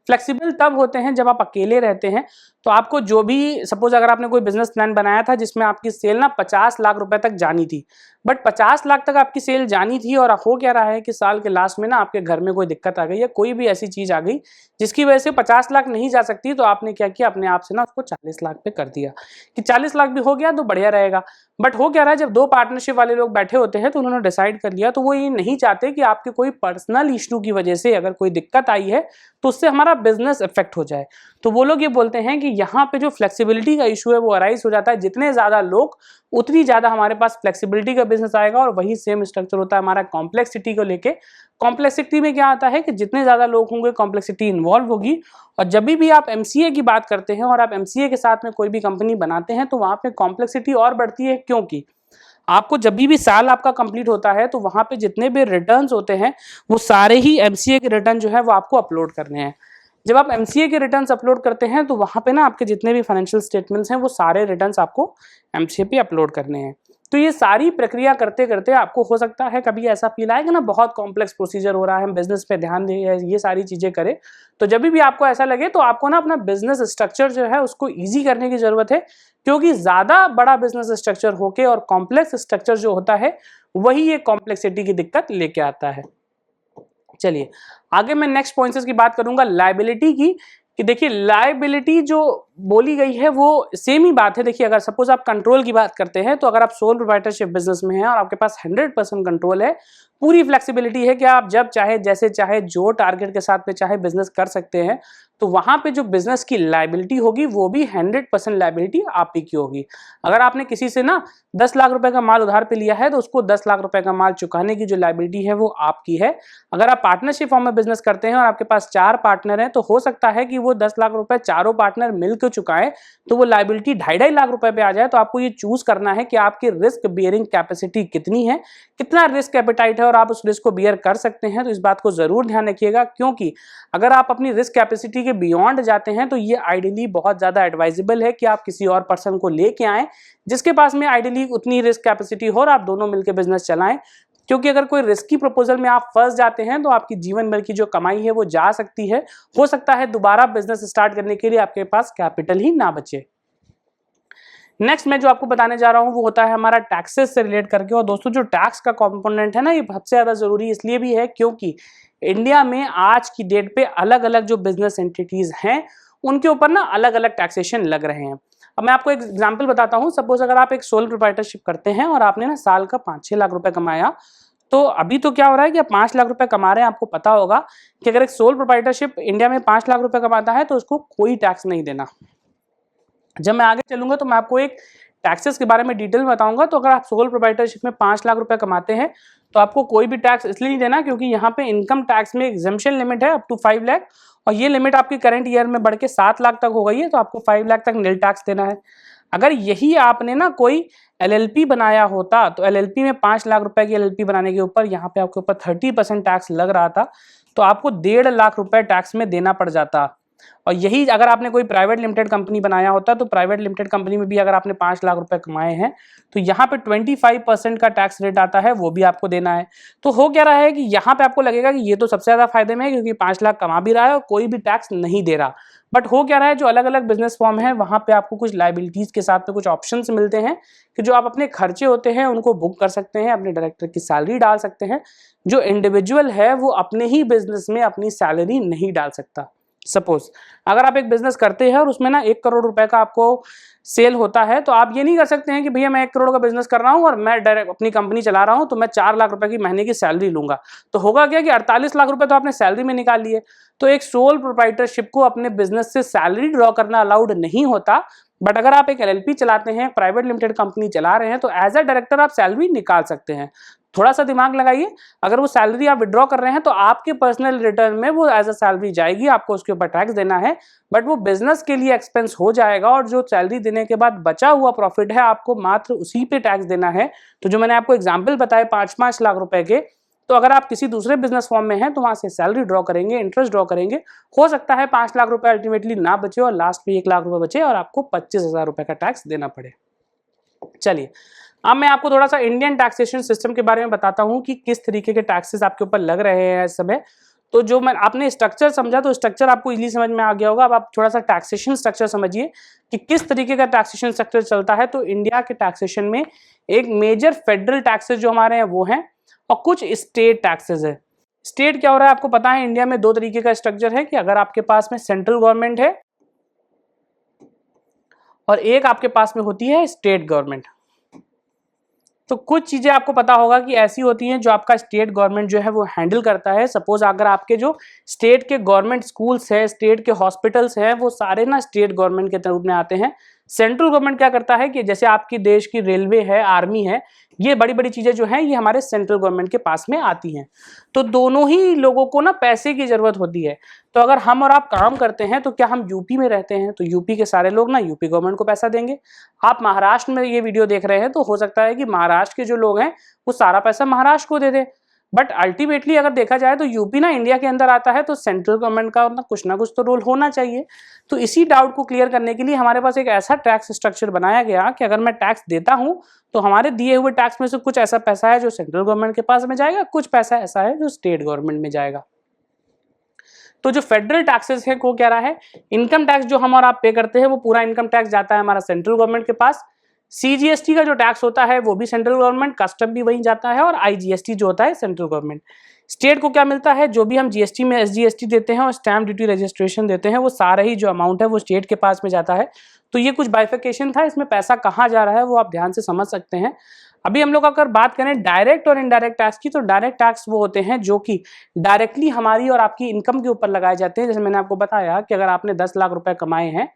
फ्लेक्सिबल तब होते हैं जब आप अकेले रहते हैं, तो आपको जो भी, सपोज अगर आपने कोई बिजनेस प्लान बनाया था जिसमें आपकी सेल ना 50 लाख रुपए तक जानी थी, बट 50 लाख तक आपकी सेल जानी थी, और हो क्या रहा है कि साल के लास्ट में ना आपके घर में कोई दिक्कत आ गई या कोई भी ऐसी चीज आ गई जिसकी वजह से 50 लाख नहीं जा सकती, तो आपने क्या किया, अपने आप से ना उसको 40 लाख पे कर दिया कि 40 लाख भी हो गया तो बढ़िया रहेगा। बट हो क्या रहा है, जब दो पार्टनरशिप वाले लोग बैठे होते हैं तो उन्होंने डिसाइड कर लिया, तो वो ये नहीं चाहते कि आपके कोई पर्सनल इशू की वजह से अगर कोई दिक्कत आई है तो उससे हमारा बिजनेस इफेक्ट हो जाए। तो वो लोग ये बोलते हैं कि यहाँ पे जो फ्लेक्सिबिलिटी का इशू है वो अराइज हो जाता है, जितने ज्यादा लोग उतनी ज्यादा हमारे पास फ्लेक्सिबिलिटी का बिजनेस आएगा। और वही सेम स्ट्रक्चर होता है हमारा कॉम्प्लेक्सिटी को लेके। कॉम्प्लेक्सिटी में क्या आता है कि जितने ज्यादा लोग होंगे कॉम्प्लेक्सिटी इन्वॉल्व होगी। और जब भी आप एमसीए की बात करते हैं और आप एमसीए के साथ में कोई भी कंपनी बनाते हैं तो वहां पे कॉम्प्लेक्सिटी और बढ़ती है, क्योंकि आपको जब भी साल आपका कंप्लीट होता है तो वहां पे जितने भी रिटर्न्स होते हैं वो सारे ही एमसीए के रिटर्न जो है वो आपको अपलोड करने हैं। जब आप एमसीए के रिटर्न्स अपलोड करते हैं तो वहां पे ना आपके जितने भी फाइनेंशियल स्टेटमेंट्स हैं वो सारे रिटर्न्स आपको एमसीए पे अपलोड करने हैं। तो ये सारी प्रक्रिया करते करते आपको हो सकता है कभी ऐसा फील आए कि ना बहुत कॉम्प्लेक्स प्रोसीजर हो रहा है, हम बिजनेस पे ध्यान दें, ये सारी चीजें करें। तो जब भी आपको ऐसा लगे तो आपको ना अपना बिजनेस स्ट्रक्चर जो है उसको ईजी करने की जरूरत है, क्योंकि ज्यादा बड़ा बिजनेस स्ट्रक्चर होके और कॉम्प्लेक्स स्ट्रक्चर जो होता है वही ये कॉम्प्लेक्सिटी की दिक्कत लेके आता है। चलिए आगे मैं नेक्स्ट पॉइंट्स की बात करूंगा लायबिलिटी की, कि देखिए लायबिलिटी जो बोली गई है वो सेम ही बात है। देखिए अगर सपोज आप कंट्रोल की बात करते हैं तो अगर आप सोल प्रोप्राइटरशिप बिजनेस में हैं और आपके पास 100% कंट्रोल है, पूरी फ्लेक्सिबिलिटी है कि आप जब चाहे जैसे चाहे जो टारगेट के साथ में चाहे बिजनेस कर सकते हैं, तो वहां पे जो बिजनेस की लायबिलिटी होगी वो भी 100% लायबिलिटी आप ही की होगी। अगर आपने किसी से ना 10 लाख रुपए का माल उधार पे लिया है तो उसको 10 लाख रुपए का माल चुकाने की जो लायबिलिटी है वो आपकी है। अगर आप पार्टनरशिप फॉर्म में बिजनेस करते हैं और आपके पास 4 पार्टनर हैं, तो हो सकता है कि वो 10 लाख रुपए चारों पार्टनर मिलकर चुकाएं, तो वो लायबिलिटी 2.5 लाख रुपए पे आ जाए। तो आपको ये चूज करना है कि आपकी रिस्क बियरिंग कैपेसिटी कितनी है, कितना रिस्क एपेटाइट है और आप उस रिस्क को बियर कर सकते हैं। तो इस बात को जरूर ध्यान रखिएगा, क्योंकि अगर आप अपनी रिस्क कैपेसिटी के बियॉन्ड जाते हैं तो ये आइडियली बहुत ज्यादा एडवाइजेबल है कि आप किसी और पर्सन को लेके आएं जिसके पास में आइडियली उतनी रिस्क कैपेसिटी हो और आप दोनों मिलकर बिजनेस चलाएं। क्योंकि अगर कोई रिस्की प्रपोजल में आप फंस जाते हैं तो आपकी जीवन भर की जो कमाई है वो जा सकती है। हो सकता है दोबारा बिजनेस स्टार्ट करने के लिए आपके पास कैपिटल ही ना बचे। नेक्स्ट मैं जो आपको बताने जा रहा हूं वो होता है हमारा टैक्सेस से रिलेट करके। और दोस्तों जो टैक्स का कंपोनेंट है ना, ये सबसे ज्यादा जरूरी इसलिए भी है क्योंकि इंडिया में आज की डेट पे अलग अलग जो बिजनेस एंटिटीज हैं उनके ऊपर ना अलग अलग टैक्सेशन लग रहे हैं। अब मैं आपको एक एग्जांपल बताता हूं। सपोज अगर आप एक सोल प्रोप्राइटरशिप करते हैं और आपने ना साल का 5-6 लाख रुपए कमाया, तो अभी तो क्या हो रहा है कि आप 5 लाख रुपए कमा रहे हैं। आपको पता होगा कि अगर एक सोल प्रोप्राइटरशिप इंडिया में 5 लाख रुपए कमाता है तो उसको कोई टैक्स नहीं देना। जब मैं आगे चलूंगा तो मैं आपको एक टैक्सेस के बारे में डिटेल में बताऊंगा। तो अगर आप सोल प्रोप्राइटरशिप में 5 लाख रुपए कमाते हैं तो आपको कोई भी टैक्स इसलिए नहीं देना क्योंकि यहाँ पे इनकम टैक्स में एग्जेम्पशन लिमिट है अप टू 5 लाख, और ये लिमिट आपकी करंट ईयर में बढ़ के 7 लाख तक हो गई है। तो आपको 5 लाख तक नील टैक्स देना है। अगर यही आपने ना कोई एलएलपी बनाया होता तो एलएलपी में 5 लाख रुपए की एलएलपी बनाने के ऊपर यहाँ पे आपके ऊपर 30% टैक्स लग रहा था, तो आपको 1.5 लाख रुपए टैक्स में देना पड़ जाता। और यही अगर आपने कोई प्राइवेट लिमिटेड कंपनी बनाया होता तो प्राइवेट लिमिटेड कंपनी में भी अगर आपने 5 लाख रुपए कमाए हैं तो यहाँ पे 25% का टैक्स रेट आता है, वो भी आपको देना है। तो हो क्या रहा है कि यहाँ पे आपको लगेगा कि ये तो सबसे ज्यादा फायदे में है क्योंकि 5 लाख कमा भी रहा है और कोई भी टैक्स नहीं दे रहा। बट हो क्या रहा है, जो अलग अलग बिजनेस फॉर्म है वहां पे आपको कुछ लाइबिलिटीज के साथ में कुछ ऑप्शंस मिलते हैं कि जो आप अपने खर्चे होते हैं उनको बुक कर सकते हैं, अपने डायरेक्टर की सैलरी डाल सकते हैं। जो इंडिविजुअल है वो अपने ही बिजनेस में अपनी सैलरी नहीं डाल सकता। सपोज अगर आप एक बिजनेस करते हैं और उसमें ना 1 करोड़ रुपए का आपको सेल होता है, तो आप ये नहीं कर सकते हैं कि भैया मैं 1 करोड़ का बिजनेस कर रहा हूं और मैं डायरेक्ट अपनी कंपनी चला रहा हूं तो मैं 4 लाख रुपए की महीने की सैलरी लूंगा। तो होगा क्या कि 48 लाख रुपए तो आपने सैलरी में निकाल लिए। तो एक सोल प्रोप्राइटरशिप को अपने बिजनेस से सैलरी ड्रॉ करना अलाउड नहीं होता। बट अगर आप एक एलएलपी चलाते हैं, प्राइवेट लिमिटेड कंपनी चला रहे हैं, तो एज अ डायरेक्टर आप सैलरी निकाल सकते हैं। थोड़ा सा दिमाग लगाइए, अगर वो सैलरी आप विड्रॉ कर रहे हैं तो आपके पर्सनल रिटर्न में वो एज अ सैलरी जाएगी, आपको उसके ऊपर टैक्स देना है, बट वो बिजनेस के लिए एक्सपेंस हो जाएगा और जो सैलरी देने के बाद बचा हुआ प्रॉफिट है आपको मात्र उसी पे टैक्स देना है। तो जो मैंने आपको एग्जाम्पल बताए 5-5 लाख रुपए के, तो अगर आप किसी दूसरे बिजनेस फॉर्म में हैं तो वहां से सैलरी ड्रॉ करेंगे, इंटरेस्ट ड्रॉ करेंगे, हो सकता है 5 लाख रुपए अल्टीमेटली ना बचे और लास्ट में 1 लाख रुपए बचे और आपको 25,000 रुपए का टैक्स देना पड़े। चलिए अब मैं आपको थोड़ा सा इंडियन टैक्सेशन सिस्टम के बारे में बताता हूं कि किस तरीके के टैक्सेस आपके ऊपर लग रहे हैं इस समय। तो जो मैं आपने स्ट्रक्चर समझा तो स्ट्रक्चर आपको इजीली समझ में आ गया होगा। अब आप थोड़ा सा टैक्सेशन स्ट्रक्चर समझिए कि किस तरीके का टैक्सेशन स्ट्रक्चर चलता है। तो इंडिया के टैक्सेशन में एक मेजर फेडरल टैक्सेस जो हमारे हैं वो हैं और कुछ स्टेट टैक्सेस है। स्टेट क्या हो रहा है आपको पता है, इंडिया में 2 तरीके का स्ट्रक्चर है कि अगर आपके पास में सेंट्रल गवर्नमेंट है और एक आपके पास में होती है स्टेट गवर्नमेंट। तो कुछ चीजें आपको पता होगा कि ऐसी होती हैं जो आपका स्टेट गवर्नमेंट जो है वो हैंडल करता है। सपोज अगर आपके जो स्टेट के गवर्नमेंट स्कूल्स है, स्टेट के हॉस्पिटल्स हैं, वो सारे ना स्टेट गवर्नमेंट के रूप में आते हैं। सेंट्रल गवर्नमेंट क्या करता है कि जैसे आपकी देश की रेलवे है, आर्मी है, ये बड़ी बड़ी चीजें जो हैं ये हमारे सेंट्रल गवर्नमेंट के पास में आती हैं। तो दोनों ही लोगों को ना पैसे की जरूरत होती है। तो अगर हम और आप काम करते हैं तो क्या हम यूपी में रहते हैं तो यूपी के सारे लोग ना यूपी गवर्नमेंट को पैसा देंगे। आप महाराष्ट्र में ये वीडियो देख रहे हैं तो हो सकता है कि महाराष्ट्र के जो लोग हैं वो सारा पैसा महाराष्ट्र को दे दें। बट अल्टीमेटली अगर देखा जाए तो यूपी ना इंडिया के अंदर आता है तो सेंट्रल गवर्नमेंट का ना कुछ तो रोल होना चाहिए। तो इसी डाउट को क्लियर करने के लिए हमारे पास एक ऐसा टैक्स स्ट्रक्चर बनाया गया कि अगर मैं टैक्स देता हूं तो हमारे दिए हुए टैक्स में से कुछ ऐसा पैसा है जो सेंट्रल गवर्नमेंट के पास में जाएगा, कुछ पैसा ऐसा है जो स्टेट गवर्नमेंट में जाएगा। तो जो फेडरल टैक्सेस है वो क्या रहा है, इनकम टैक्स जो हम और आप पे करते हैं वो पूरा इनकम टैक्स जाता है हमारा सेंट्रल गवर्नमेंट के पास। सीजीएसटी का जो टैक्स होता है वो भी सेंट्रल गवर्नमेंट, कस्टम भी वहीं जाता है, और आईजीएसटी जो होता है सेंट्रल गवर्नमेंट। स्टेट को क्या मिलता है, जो भी हम जीएसटी में एसजीएसटी देते हैं और स्टैम्प ड्यूटी रजिस्ट्रेशन देते हैं वो सारा ही जो अमाउंट है वो स्टेट के पास में जाता है। तो ये कुछ बाइफिकेशन था, इसमें पैसा कहाँ जा रहा है वो आप ध्यान से समझ सकते हैं। अभी हम लोग अगर बात करें डायरेक्ट और इनडायरेक्ट टैक्स की, तो डायरेक्ट टैक्स वो होते हैं जो कि डायरेक्टली हमारी और आपकी इनकम के ऊपर लगाए जाते हैं। जैसे मैंने आपको बताया कि अगर आपने 10 लाख रुपए कमाए हैं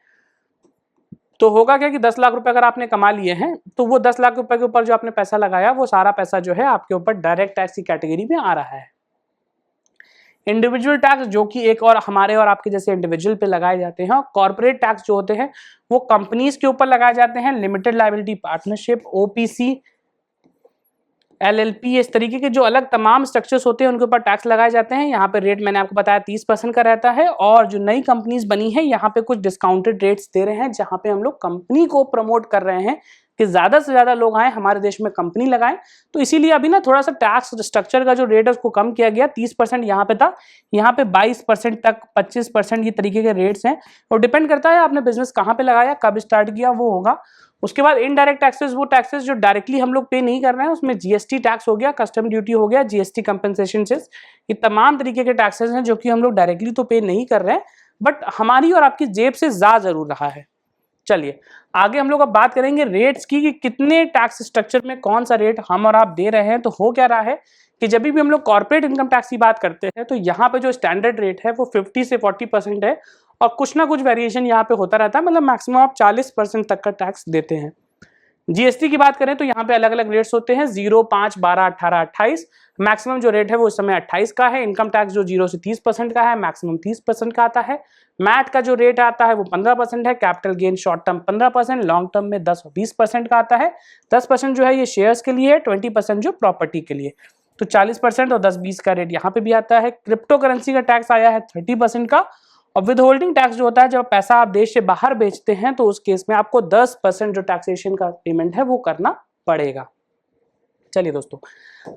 तो होगा क्या कि 10 लाख रुपए अगर आपने कमा लिए हैं तो वो 10 लाख रुपए के ऊपर जो आपने पैसा लगाया वो सारा पैसा जो है आपके ऊपर डायरेक्ट टैक्स की कैटेगरी में आ रहा है। इंडिविजुअल टैक्स जो कि एक और हमारे और आपके जैसे इंडिविजुअल पे लगाए जाते हैं, और कॉर्पोरेट टैक्स जो होते हैं वो कंपनीज के ऊपर लगाए जाते हैं, limited liability partnership, OPC, LLP, इस तरीके के जो अलग तमाम स्ट्रक्चर्स होते हैं उनके ऊपर टैक्स लगाए जाते हैं। यहाँ पे रेट मैंने आपको बताया 30% का रहता है, और जो नई कंपनीज बनी है यहाँ पे कुछ डिस्काउंटेड रेट्स दे रहे हैं, जहाँ पे हम लोग कंपनी को प्रमोट कर रहे हैं कि ज्यादा से ज्यादा लोग आए हमारे देश में कंपनी लगाएं। तो इसीलिए अभी ना थोड़ा सा टैक्स स्ट्रक्चर का जो रेट है उसको कम किया गया, 30% यहाँ पे था, यहाँ पे 22% तक, 25% ये तरीके के रेट्स हैं, और डिपेंड करता है आपने बिजनेस कहाँ पे लगाया, कब स्टार्ट किया, वो होगा। उसके बाद इनडायरेक्ट टैक्सेस, वो टैक्सेस जो डायरेक्टली हम लोग पे नहीं कर रहे हैं, उसमें जीएसटी टैक्स हो गया, कस्टम ड्यूटी हो गया, जीएसटी कंपनसेशन सेस, ये तमाम तरीके के टैक्सेस हैं जो कि हम लोग डायरेक्टली तो पे नहीं कर रहे हैं, बट हमारी और आपकी जेब से जा जरूर रहा है। चलिए आगे हम लोग अब बात करेंगे रेट्स की, कि कितने टैक्स स्ट्रक्चर में कौन सा रेट हम और आप दे रहे हैं। तो हो क्या रहा है कि जब भी हम लोग कॉर्पोरेट इनकम टैक्स की बात करते हैं तो यहाँ पे जो स्टैंडर्ड रेट है वो 50 से 40% है, और कुछ ना कुछ वेरिएशन यहाँ पे होता रहता है, मतलब मैक्सिमम आप 40% तक का टैक्स देते हैं। जीएसटी की बात करें तो यहाँ पे अलग अलग रेट्स होते हैं, 0, 5, 12, 18, 28। मैक्सिमम जो रेट है वो इस समय 28 का है। इनकम टैक्स जो 0 से 30% का है, मैक्सिमम 30% का आता है। मैट का जो रेट आता है वो 15% है। Capital gain short term 15%, long term में 10 और 20% का आता है। 10% जो है ये शेयर्स के लिए है, 20% जो प्रॉपर्टी के लिए। तो 40% और 10-20 का रेट यहाँ पे भी आता है। क्रिप्टो करेंसी का टैक्स आया है 30% का, और विद होल्डिंग टैक्स जो होता है जब पैसा आप देश से बाहर बेचते हैं तो उस केस में आपको 10% जो टैक्सेशन का पेमेंट है वो करना पड़ेगा। चलिए दोस्तों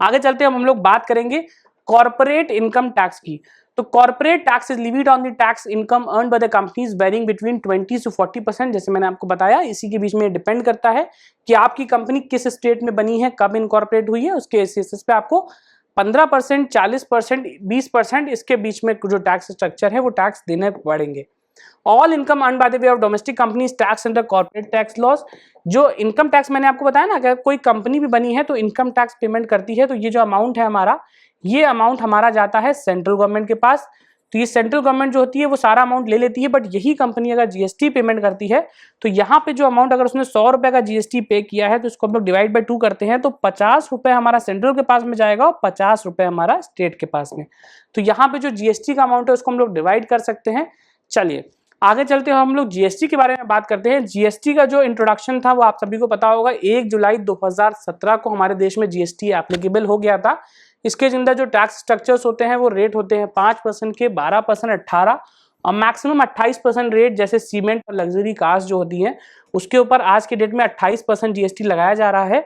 आगे चलते हैं, हम लोग बात करेंगे कॉर्पोरेट इनकम टैक्स की। तो corporate tax is levied on the tax income earn by the companies varying between 20 to 40%। जैसे मैंने आपको बताया, इसी के बीच में डिपेंड करता है कि आपकी कंपनी किस स्टेट में बनी है, कब इनकॉर्पोरेट हुई है, उसके बेसिस पे आपको 15%, 40%, 20% इसके बीच में जो टैक्स स्ट्रक्चर है वो टैक्स देने पड़ेंगे। All income earn by the way of domestic companies tax under corporate tax laws. जो इनकम टैक्स मैंने आपको बताया ना, अगर कोई कंपनी भी बनी है तो इनकम टैक्स पेमेंट करती है, तो ये जो अमाउंट है हमारा, ये अमाउंट हमारा जाता है सेंट्रल गवर्नमेंट के पास। तो ये सेंट्रल गवर्नमेंट जो होती है वो सारा अमाउंट ले लेती है, बट यही कंपनी अगर जीएसटी पेमेंट करती है तो यहाँ पे जो अमाउंट, अगर उसने 100 रुपए का जीएसटी पे किया है तो इसको हम लोग डिवाइड बाय 2 करते हैं, तो 50 रुपए हमारा सेंट्रल के पास में जाएगा और 50 रुपए हमारा स्टेट के पास में। तो यहाँ पे जो जीएसटी का अमाउंट है उसको हम लोग डिवाइड कर सकते हैं। चलिए आगे चलते हैं, हम लोग जीएसटी के बारे में बात करते हैं। जीएसटी का जो इंट्रोडक्शन था वो आप सभी को पता होगा, 1 जुलाई 2017 को हमारे देश में जीएसटी एप्लीकेबल हो गया था। इसके अंदर जो टैक्स स्ट्रक्चर्स होते हैं वो रेट होते हैं 5% के, 12%, 18 और मैक्सिमम 28% रेट, जैसे सीमेंट और लग्जरी कार्स जो होती हैं उसके ऊपर आज के डेट में 28% जीएसटी लगाया जा रहा है।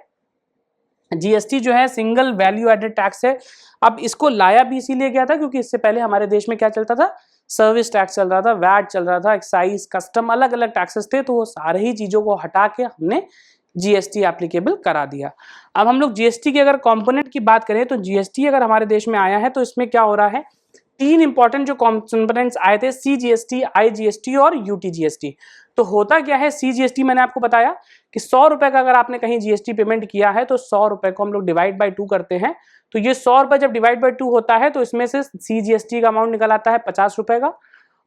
जीएसटी जो है सिंगल वैल्यू एडेड टैक्स है। अब इसको लाया भी इसीलिए गया था क्योंकि इससे पहले हमारे देश में क्या चलता था, सर्विस टैक्स चल रहा था, वैट चल रहा था, एक्साइज, कस्टम, अलग अलग टैक्सेस थे। तो वो सारे ही चीजों को हटा के हमने जीएसटी एप्लीकेबल करा दिया। अब हम लोग जीएसटी के अगर कंपोनेंट की बात करें तो जीएसटी अगर हमारे देश में आया है तो इसमें क्या हो रहा है, 3 इंपॉर्टेंट जो कंपोनेंट्स आए थे, सीजीएसटी, आईजीएसटी और यूटीजीएसटी। तो होता क्या है, सीजीएसटी मैंने आपको बताया कि 100 रुपए का अगर आपने कहीं जीएसटी पेमेंट किया है तो 100 रुपए को हम लोग डिवाइड बाय 2 करते हैं। तो ये 100 रुपए जब डिवाइड बाय 2 होता है तो इसमें से सीजीएसटी का अमाउंट निकल आता है 50 रुपए का,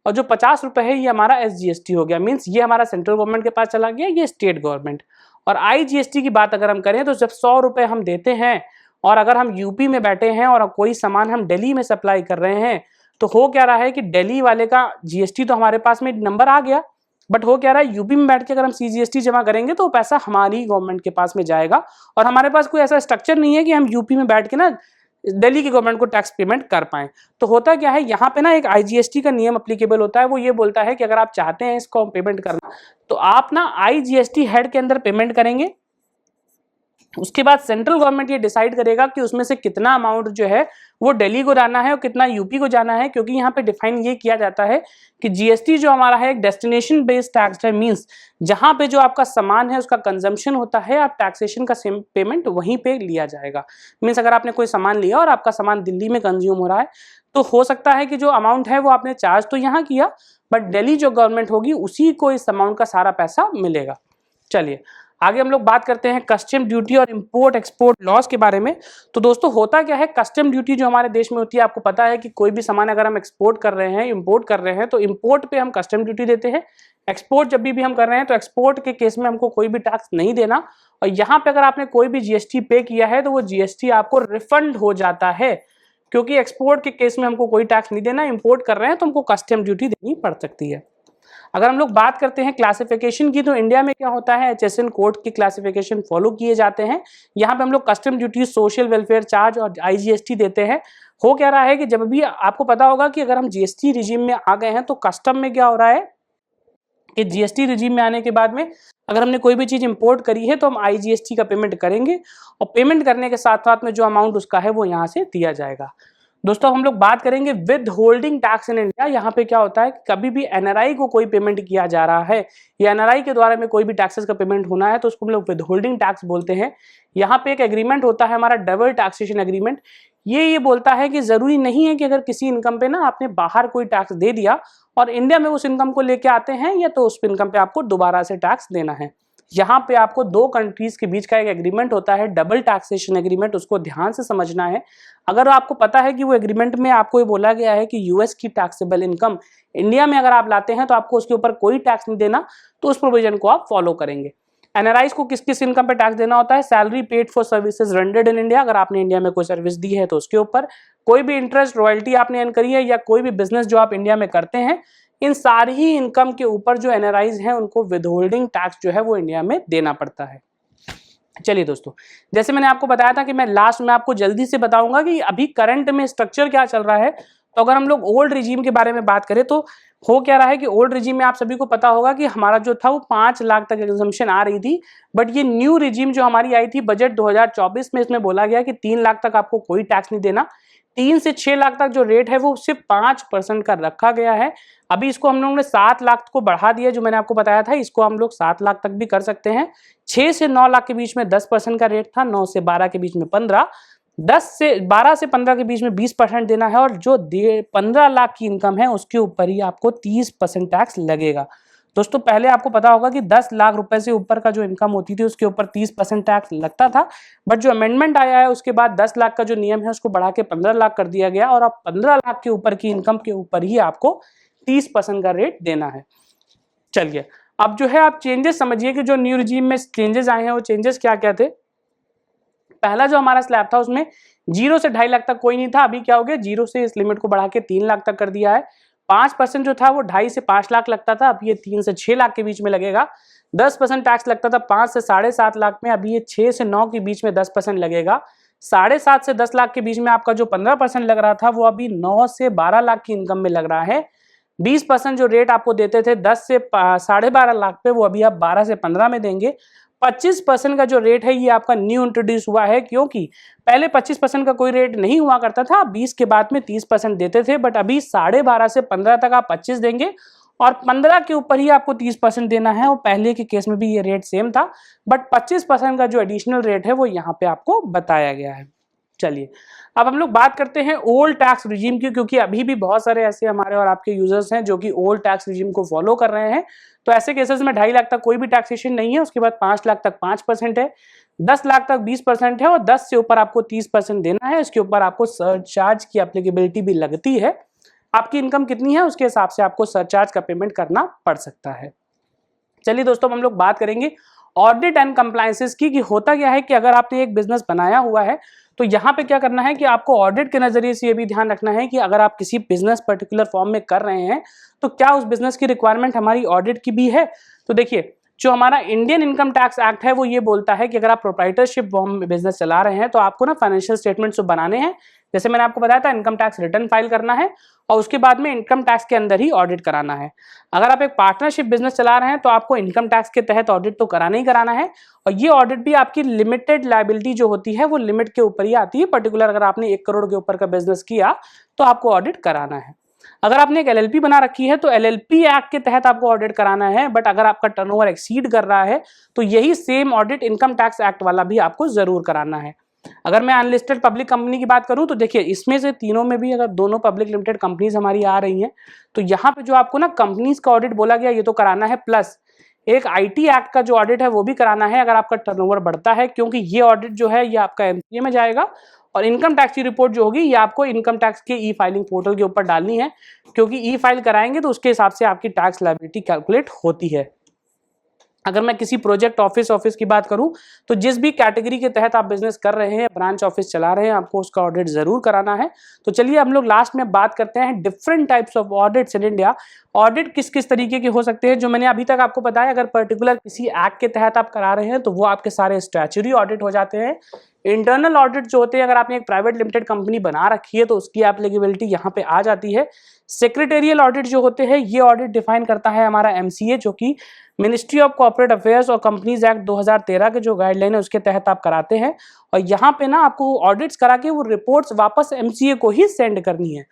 और जो 50 रुपए है ये हमारा एसजीएसटी हो गया, मीन्स ये हमारा सेंट्रल गवर्नमेंट के पास चला गया, ये स्टेट गवर्नमेंट। और आईजीएसटी की बात अगर हम करें तो जब 100 रुपए हम देते हैं और अगर हम यूपी में बैठे हैं और कोई सामान हम दिल्ली में सप्लाई कर रहे हैं तो हो क्या रहा है कि दिल्ली वाले का जीएसटी तो हमारे पास में नंबर आ गया, बट हो क्या रहा है, यूपी में बैठ के अगर हम सीजीएसटी जमा करेंगे तो पैसा हमारी गवर्नमेंट के पास में जाएगा, और हमारे पास कोई ऐसा स्ट्रक्चर नहीं है कि हम यूपी में बैठ के ना दिल्ली की गवर्नमेंट को टैक्स पेमेंट कर पाएं। तो होता क्या है, यहाँ पे ना एक आईजीएसटी का नियम एप्लीकेबल होता है, वो ये बोलता है कि अगर आप चाहते हैं इसको पेमेंट करना तो आप ना आईजीएसटी हेड के अंदर पेमेंट करेंगे। उसके बाद सेंट्रल गवर्नमेंट ये डिसाइड करेगा कि उसमें से कितना अमाउंट जो है वो दिल्ली को जाना है और कितना यूपी को जाना है, क्योंकि यहाँ पे डिफाइन ये किया जाता है कि जीएसटी जो हमारा है एक डेस्टिनेशन बेस्ड टैक्स है, मींस जहां पे जो आपका सामान है उसका कंजम्पशन होता है, आप टैक्सेशन का सेम पेमेंट वहीं पे लिया जाएगा। मींस अगर आपने कोई सामान लिया और आपका सामान दिल्ली में कंज्यूम हो रहा है तो हो सकता है कि जो अमाउंट है वो आपने चार्ज तो यहाँ किया, बट दिल्ली जो गवर्नमेंट होगी उसी को इस अमाउंट का सारा पैसा मिलेगा। चलिए आगे हम लोग बात करते हैं कस्टम ड्यूटी और इंपोर्ट एक्सपोर्ट लॉस के बारे में। तो दोस्तों होता क्या है, कस्टम ड्यूटी जो हमारे देश में होती है, आपको पता है कि कोई भी सामान अगर हम एक्सपोर्ट कर रहे हैं, इंपोर्ट कर रहे हैं, तो इंपोर्ट पे हम कस्टम ड्यूटी देते हैं। एक्सपोर्ट जब भी हम कर रहे हैं तो एक्सपोर्ट के केस में हमको कोई भी टैक्स नहीं देना, और यहाँ पे अगर आपने कोई भी जीएसटी पे किया है तो वो जीएसटी आपको रिफंड हो जाता है। क्योंकि एक्सपोर्ट के केस में हमको कोई टैक्स नहीं देना, इंपोर्ट कर रहे हैं तो हमको कस्टम ड्यूटी देनी पड़ सकती है। अगर हम लोग बात करते हैं क्लासिफिकेशन की, तो इंडिया में क्या होता है, HSN कोड की क्लासिफिकेशन फॉलो किए जाते हैं। यहाँ पे हम लोग custom duty, social welfare charge और IGST देते हैं। हो क्या रहा है कि जब भी आपको पता होगा कि अगर हम GST रिजीम में आ गए हैं तो कस्टम में क्या हो रहा है कि GST रिजीम में आने के बाद में अगर हमने कोई भी चीज इंपोर्ट करी है तो हम IGST का पेमेंट करेंगे और पेमेंट करने के साथ साथ में जो अमाउंट उसका है वो यहाँ से दिया जाएगा। दोस्तों हम लोग बात करेंगे with holding tax in India. यहाँ पे क्या होता है कि कभी भी NRI को कोई पेमेंट किया जा रहा है या NRI के द्वारा में कोई भी टैक्सेस का पेमेंट होना है तो उसको हम लोग विद होल्डिंग टैक्स बोलते हैं। यहाँ पे एक एग्रीमेंट होता है हमारा, डबल टैक्सेशन एग्रीमेंट। ये बोलता है कि जरूरी नहीं है कि अगर किसी इनकम पे ना आपने बाहर कोई टैक्स दे दिया और इंडिया में उस इनकम को लेके आते हैं या तो उस इनकम पे आपको दोबारा से टैक्स देना है। यहाँ पे आपको दो कंट्रीज के बीच का एक एग्रीमेंट होता है, डबल टैक्सेशन एग्रीमेंट, उसको ध्यान से समझना है। अगर आपको पता है कि वो एग्रीमेंट में आपको ये बोला गया है कि US की टैक्सेबल इनकम इंडिया में अगर आप लाते हैं तो आपको उसके ऊपर कोई टैक्स नहीं देना, तो उस प्रोविजन को आप फॉलो करेंगे। NRIs को किस किस इनकम पे टैक्स देना होता है, salary paid for services rendered in India, अगर आपने इंडिया में कोई सर्विस दी है तो उसके ऊपर, कोई भी इंटरेस्ट रॉयल्टी आपने अर्न करी है या कोई भी बिजनेस जो आप इंडिया में करते हैं, इन सारी ही इनकम के ऊपर जो NRIs हैं उनको विदहोल्डिंग टैक्स जो है वो इंडिया में देना पड़ता है। चलिए दोस्तों, जैसे मैंने आपको बताया था कि मैं लास्ट में आपको जल्दी से बताऊंगा कि अभी करंट में स्ट्रक्चर क्या चल रहा है। तो अगर हम लोग ओल्ड रिजीम के बारे में बात करें तो हो क्या रहा है कि ओल्ड रिजीम में आप सभी को पता होगा कि हमारा जो था वो 5 लाख तक एग्जम्पशन आ रही थी, बट ये न्यू रिजीम जो हमारी आई थी बजट 2024 में, इसमें बोला गया कि 3 लाख तक आपको कोई टैक्स नहीं देना। 3 से 6 लाख तक जो रेट है वो सिर्फ 5% का रखा गया है। अभी इसको हम लोगों ने 7 लाख को बढ़ा दिया, जो मैंने आपको बताया था, इसको हम लोग 7 लाख तक भी कर सकते हैं। 6 से 9 लाख के बीच में 10% का रेट था, 9 से 12 के बीच में 15, 12 से 15 के बीच में 20% देना है, और जो 15 लाख की इनकम है उसके ऊपर ही आपको 30% टैक्स लगेगा। दोस्तों पहले आपको पता होगा कि 10 लाख रुपए से ऊपर का जो इनकम होती थी उसके ऊपर 30% टैक्स लगता था, बट जो अमेंडमेंट आया है उसके बाद 10 लाख का जो नियम है उसको बढ़ा के 15 लाख कर दिया गया, और अब 15 लाख के ऊपर की इनकम के ऊपर ही आपको 30% का रेट देना है। चलिए अब जो है आप चेंजेस समझिए कि जो न्यू रिजीम में चेंजेस आए हैं वो चेंजेस क्या क्या थे। पहला जो हमारा स्लैब था उसमें 0 से 2.5 लाख तक कोई नहीं था, अभी क्या हो गया 0 से इस लिमिट को बढ़ा के 3 लाख तक कर दिया है। 5% जो था वो 2.5 से 5 लाख लगता था, अब ये 3 से 6 लाख के बीच में लगेगा। 10% टैक्स लगता था 5 से 7.5 लाख में, अभी ये 6 से 9 के बीच में 10% लगेगा। 7.5 से 10 लाख के बीच में आपका जो 15% लग रहा था वो अभी 9 से 12 लाख की इनकम में लग रहा है। 20% जो रेट आपको देते थे 10 से 12.5 लाख पे, वो अभी आप 12 से 15 में देंगे। 25% का जो रेट है ये आपका न्यू इंट्रोड्यूस हुआ है, क्योंकि पहले 25% का कोई रेट नहीं हुआ करता था, 20 के बाद में 30% देते थे, बट अभी 12.5 से 15 तक आप 25 देंगे और 15 के ऊपर ही आपको 30% देना है। और पहले के केस में भी ये रेट सेम था, बट 25% का जो एडिशनल रेट है वो यहाँ पे आपको बताया गया है। चलिए अब हम लोग बात करते हैं ओल्ड टैक्स रिजीम की, क्योंकि अभी भी बहुत सारे ऐसे हमारे और आपके यूजर्स हैं जो कि ओल्ड टैक्स रिजीम को फॉलो कर रहे हैं। तो ऐसे केसेस में 2.5 लाख तक कोई भी टैक्सेशन नहीं है, उसके बाद 5 लाख तक 5% है, 10 लाख तक 20% है, और 10 से ऊपर आपको 30% देना है। इसके ऊपर आपको सरचार्ज की एप्लीकेबिलिटी भी लगती है, आपकी इनकम कितनी है उसके हिसाब से आपको सरचार्ज का पेमेंट करना पड़ सकता है। चलिए दोस्तों हम लोग बात करेंगे ऑडिट एंड कंप्लायंसेस की, कि होता क्या है कि अगर आपने एक बिजनेस बनाया हुआ है तो यहाँ पे क्या करना है कि आपको ऑडिट के नजरिए से ये भी ध्यान रखना है कि अगर आप किसी बिजनेस पर्टिकुलर फॉर्म में कर रहे हैं तो क्या उस बिजनेस की रिक्वायरमेंट हमारी ऑडिट की भी है। तो देखिए जो हमारा इंडियन इनकम टैक्स एक्ट है वो ये बोलता है कि अगर आप प्रोप्राइटरशिप फॉर्म में बिजनेस चला रहे हैं तो आपको ना फाइनेंशियल स्टेटमेंट्स बनाने हैं। जैसे मैंने आपको बताया था इनकम टैक्स रिटर्न फाइल करना है और उसके बाद में इनकम टैक्स के अंदर ही ऑडिट कराना है। अगर आप एक पार्टनरशिप बिजनेस चला रहे हैं तो आपको इनकम टैक्स के तहत ऑडिट तो कराना ही कराना है, और ये ऑडिट भी आपकी लिमिटेड लायबिलिटी जो होती है वो लिमिट के ऊपर ही आती है। पर्टिकुलर अगर आपने 1 करोड़ के ऊपर का बिजनेस किया तो आपको ऑडिट कराना है। अगर आपने एक LLP बना रखी है तो LLP एक्ट के तहत आपको ऑडिट कराना है, बट अगर आपका टर्नओवर एक्सीड कर रहा है तो यही same audit income tax act वाला भी आपको जरूर कराना है। अगर मैं अनलिस्टेड पब्लिक कंपनी की बात करूं तो देखिए इसमें से तीनों में भी अगर दोनों पब्लिक लिमिटेड कंपनीज हमारी आ रही हैं तो यहाँ पे जो आपको ना कंपनीज का ऑडिट बोला गया ये तो कराना है, प्लस एक IT एक्ट का जो ऑडिट है वो भी कराना है अगर आपका टर्नओवर बढ़ता है, क्योंकि ये ऑडिट जो है ये आपका MCA में जाएगा और इनकम टैक्स की रिपोर्ट जो होगी ये आपको इनकम टैक्स के E-फाइलिंग पोर्टल के ऊपर डालनी है, क्योंकि E-फाइल कराएंगे तो उसके हिसाब से आपकी टैक्स लायबिलिटी कैलकुलेट होती है। अगर मैं किसी प्रोजेक्ट ऑफिस की बात करूं तो जिस भी कैटेगरी के तहत आप बिजनेस कर रहे हैं, ब्रांच ऑफिस चला रहे हैं, आपको उसका ऑडिट जरूर कराना है। तो चलिए हम लोग लास्ट में बात करते हैं different types of audits in India. Audit किस किस तरीके के हो सकते हैं, जो मैंने अभी तक आपको बताया। अगर पर्टिकुलर किसी एक्ट के तहत आप करा रहे हैं तो वो आपके सारे स्टैच्यूटरी ऑडिट हो जाते हैं। इंटरनल ऑडिट जो होते हैं, अगर आपने एक प्राइवेट लिमिटेड कंपनी बना रखी है तो उसकी एप्लीकेबिलिटी यहाँ पे आ जाती है। सेक्रेटेरियल ऑडिट जो होते हैं, ये ऑडिट डिफाइन करता है हमारा एमसीए, जो कि मिनिस्ट्री ऑफ कॉर्पोरेट अफेयर्स और कंपनीज एक्ट 2013 के जो गाइडलाइन है उसके तहत आप कराते हैं। और यहाँ पे ना आपको ऑडिट्स करा के वो रिपोर्ट्स वापस एमसीए को ही सेंड करनी है।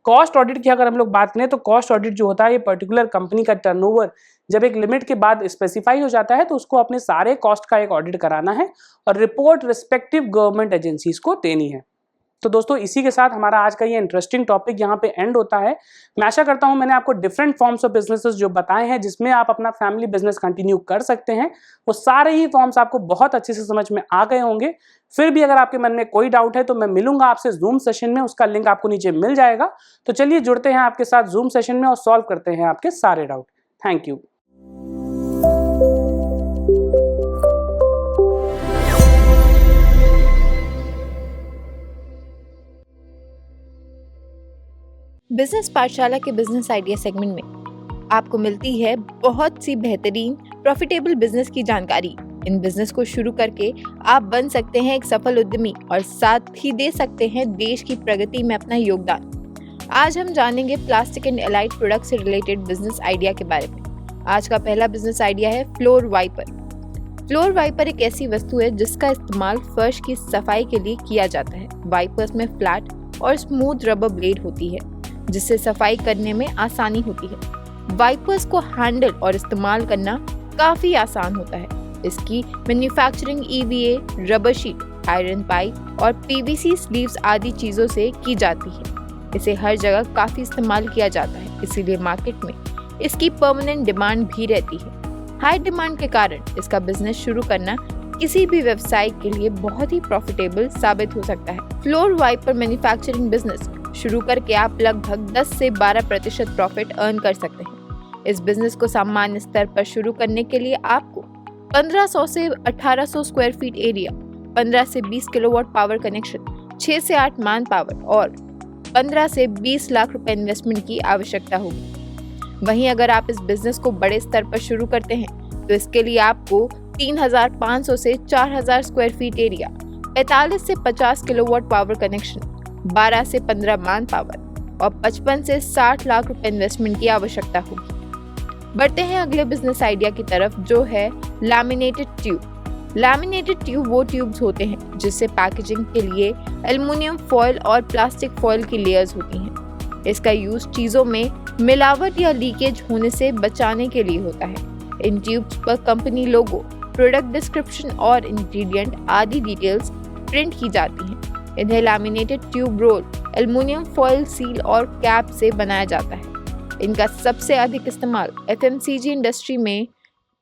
कॉस्ट ऑडिट की अगर हम लोग बात करें तो कॉस्ट ऑडिट जो होता है, ये पर्टिकुलर कंपनी का टर्नओवर जब एक लिमिट के बाद स्पेसिफाई हो जाता है तो उसको अपने सारे कॉस्ट का एक ऑडिट कराना है और रिपोर्ट रिस्पेक्टिव गवर्नमेंट एजेंसीज को देनी है। तो दोस्तों इसी के साथ हमारा आज का ये इंटरेस्टिंग टॉपिक यहाँ पे एंड होता है। मैं आशा करता हूँ मैंने आपको डिफरेंट फॉर्म्स ऑफ बिजनेसेस जो बताए हैं जिसमें आप अपना फैमिली बिजनेस कंटिन्यू कर सकते हैं, वो सारे ही फॉर्म्स आपको बहुत अच्छे से समझ में आ गए होंगे। फिर भी अगर आपके मन में कोई डाउट है तो मैं मिलूंगा आपसे जूम सेशन में, उसका लिंक आपको नीचे मिल जाएगा। तो चलिए जुड़ते हैं आपके साथ जूम सेशन में और सॉल्व करते हैं आपके सारे डाउट। Thank you. बिजनेस पाठशाला के बिजनेस आइडिया सेगमेंट में आपको मिलती है बहुत सी बेहतरीन प्रॉफिटेबल बिजनेस की जानकारी। इन बिजनेस को शुरू करके आप बन सकते हैं एक सफल उद्यमी और साथ ही दे सकते हैं देश की प्रगति में अपना योगदान। आज हम जानेंगे प्लास्टिक एंड एलाइड प्रोडक्ट से रिलेटेड बिजनेस आइडिया के बारे में। आज का पहला बिजनेस आइडिया है फ्लोर वाइपर। फ्लोर वाइपर एक ऐसी वस्तु है जिसका इस्तेमाल फर्श की सफाई के लिए किया जाता है। वाइपर्स में फ्लैट और स्मूथ रबर ब्लेड होती है जिससे सफाई करने में आसानी होती है। वाइपर्स को हैंडल और इस्तेमाल करना काफी आसान होता है। इसकी manufacturing EVA, rubber sheet, iron pipe और पीवीसी स्लीव्स आदि चीजों से की जाती है। इसे हर जगह काफी इस्तेमाल किया जाता है, इसीलिए मार्केट में इसकी परमानेंट डिमांड भी रहती है। हाई डिमांड के कारण इसका बिजनेस शुरू करना किसी भी व्यवसाय के लिए बहुत ही प्रॉफिटेबल साबित हो सकता है। फ्लोर वाइपर मैन्युफैक्चरिंग बिजनेस शुरू करके आप लगभग 10 से 12% प्रॉफिट अर्न कर सकते हैं। इस बिजनेस को सामान्य स्तर पर शुरू करने के लिए आपको 1500 से 1800 स्क्वायर फीट एरिया, 15 से 20 किलोवाट पावर कनेक्शन, 6 से 8 मैन पावर और 15 से 20 लाख रुपए इन्वेस्टमेंट की आवश्यकता होगी। वहीं अगर आप इस बिजनेस को बड़े स्तर पर शुरू करते हैं तो इसके लिए आपको 3500 से 4000 स्क्वायर फीट एरिया, 45 से 50 किलोवाट पावर कनेक्शन, 12 से 15 मैन पावर और 55 से 60 लाख रुपए इन्वेस्टमेंट की आवश्यकता होगी। बढ़ते हैं अगले बिजनेस आइडिया की तरफ, जो है लैमिनेटेड ट्यूब। लैमिनेटेड ट्यूब वो ट्यूब्स होते हैं जिससे पैकेजिंग के लिए एल्युमिनियम फॉयल और प्लास्टिक फॉयल की लेयर्स होती हैं। इसका यूज चीजों में मिलावट या लीकेज होने से बचाने के लिए होता है। इन ट्यूब्स पर कंपनी लोगो, प्रोडक्ट डिस्क्रिप्शन और इंग्रेडिएंट आदि डिटेल्स प्रिंट की जाती हैं। इन्हें laminated tube roll, aluminium foil seal और कैप से बनाया जाता है। इनका सबसे अधिक इस्तेमाल एफएमसीजी इंडस्ट्री में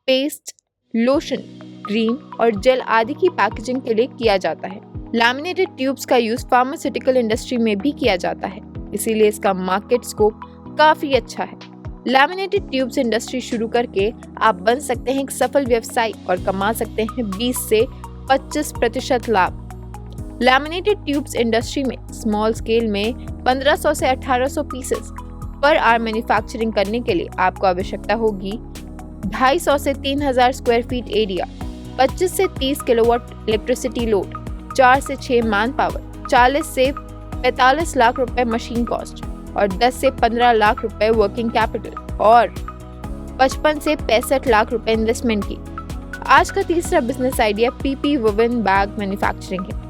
पेस्ट, लोशन, क्रीम और जेल आदि की पैकेजिंग के लिए किया जाता है। लैमिनेटेड ट्यूब्स का यूज फार्मास्यूटिकल इंडस्ट्री में भी किया जाता है, इसीलिए इसका मार्केट स्कोप काफी अच्छा है। लैमिनेटेड ट्यूब्स इंडस्ट्री शुरू करके आप बन सकते हैं एक सफल व्यवसायी और कमा सकते हैं 20 से 25% लाभ। लैमिनेटेड ट्यूब्स इंडस्ट्री में स्मॉल स्केल में 1500 से 1800 पीसेस पर आवर मैन्युफैक्चरिंग करने के लिए आपको आवश्यकता होगी 250 से 3000 स्क्वायर फीट एरिया, 25 से 30 किलोवाट इलेक्ट्रिसिटी लोड, 4 से 6 मैन पावर, 40 से 45 लाख रुपए मशीन कॉस्ट और 10 से 15 लाख रुपए वर्किंग कैपिटल और 55 से 65 लाख रुपए इन्वेस्टमेंट की। आज का तीसरा business idea PP woven bag manufacturing है।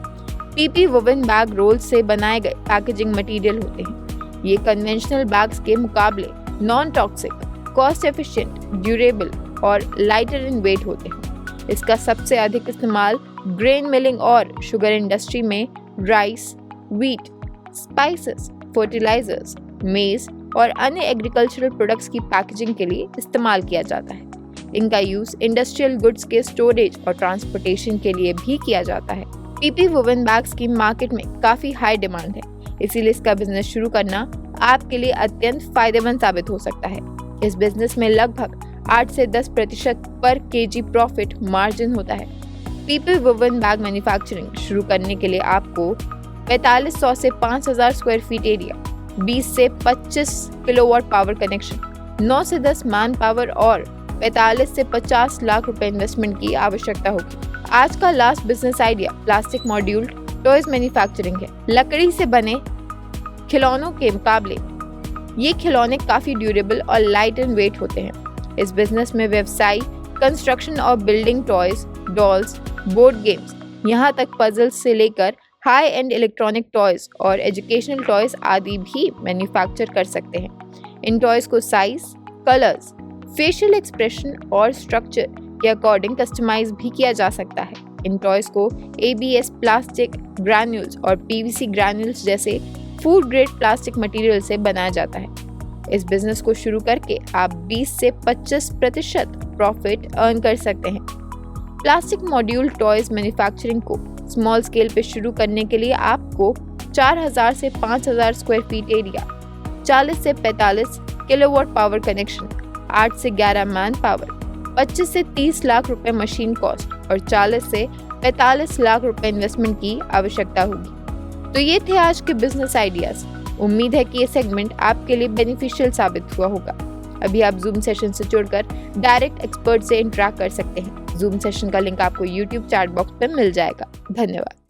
पीपी वुवन बैग रोल से बनाए गए पैकेजिंग मटेरियल होते हैं। ये कन्वेंशनल बैग्स के मुकाबले non toxic, cost efficient, durable और लाइटर इन वेट होते हैं। इसका सबसे अधिक इस्तेमाल ग्रेन मिलिंग और शुगर इंडस्ट्री में राइस, व्हीट, स्पाइसेस, फर्टिलाइजर्स, मेज और अन्य एग्रीकल्चरल प्रोडक्ट्स की पैकेजिंग के लिए इस्तेमाल किया जाता है। इनका यूज इंडस्ट्रियल गुड्स के स्टोरेज और ट्रांसपोर्टेशन के लिए भी किया जाता है। पीपी वुवन बैग्स की मार्केट में काफी हाई डिमांड है, इसीलिए इसका बिजनेस शुरू करना आपके लिए अत्यंत फायदेमंद साबित हो सकता है। इस बिजनेस में लगभग 8 से 10% पर केजी प्रॉफिट मार्जिन होता है। पीपल वुवन बैग मैन्युफैक्चरिंग शुरू करने के लिए आपको 4500 से 5000 स्क्वायर फीट एरिया, 20 से 25 किलोवाट पावर कनेक्शन, 9 से 10 मैन पावर और 45 से 50 लाख रुपए इन्वेस्टमेंट की आवश्यकता होगी। आज का last business idea plastic module toys manufacturing है। लकड़ी से बने खिलौनों के मुकाबले ये खिलौने काफी ड्यूरेबल और लाइट एंड वेट होते हैं। इस बिजनेस में व्यवसाय कंस्ट्रक्शन और building toys, dolls, board games, यहाँ तक पजल्स से लेकर हाई एंड इलेक्ट्रॉनिक टॉयज और एजुकेशनल टॉयज आदि भी मैन्युफैक्चर कर सकते हैं। इन टॉयज को साइज, कलर्स, फेशियल एक्सप्रेशन और स्ट्रक्चर के अकॉर्डिंग कस्टमाइज भी किया जा सकता है। इन टॉयज को ABS प्लास्टिक ग्रैन्यूल्स और PVC ग्रैन्यूल्स जैसे फूड ग्रेड प्लास्टिक मटेरियल से बनाया जाता है। इस बिजनेस को शुरू करके आप 20 से 25% प्रॉफिट अर्न कर सकते हैं। प्लास्टिक मॉड्यूल टॉयज मैन्युफैक्चरिंग को स्मॉल स्केल पे शुरू करने के लिए आपको 4000 से 5000 स्क्वायर फीट एरिया, 40 से 45 किलोवाट पावर कनेक्शन, 8 से 11 मैन पावर, 25 से 30 लाख रुपए मशीन कॉस्ट और 40 से 45 लाख रुपए इन्वेस्टमेंट की आवश्यकता होगी। तो ये थे आज के बिजनेस आइडियाज। उम्मीद है कि ये सेगमेंट आपके लिए बेनिफिशियल साबित हुआ होगा। अभी आप जूम सेशन से जुड़कर डायरेक्ट एक्सपर्ट से इंटरेक्ट कर सकते हैं। जूम सेशन का लिंक आपको यूट्यूब चैट बॉक्स पर मिल जाएगा। धन्यवाद।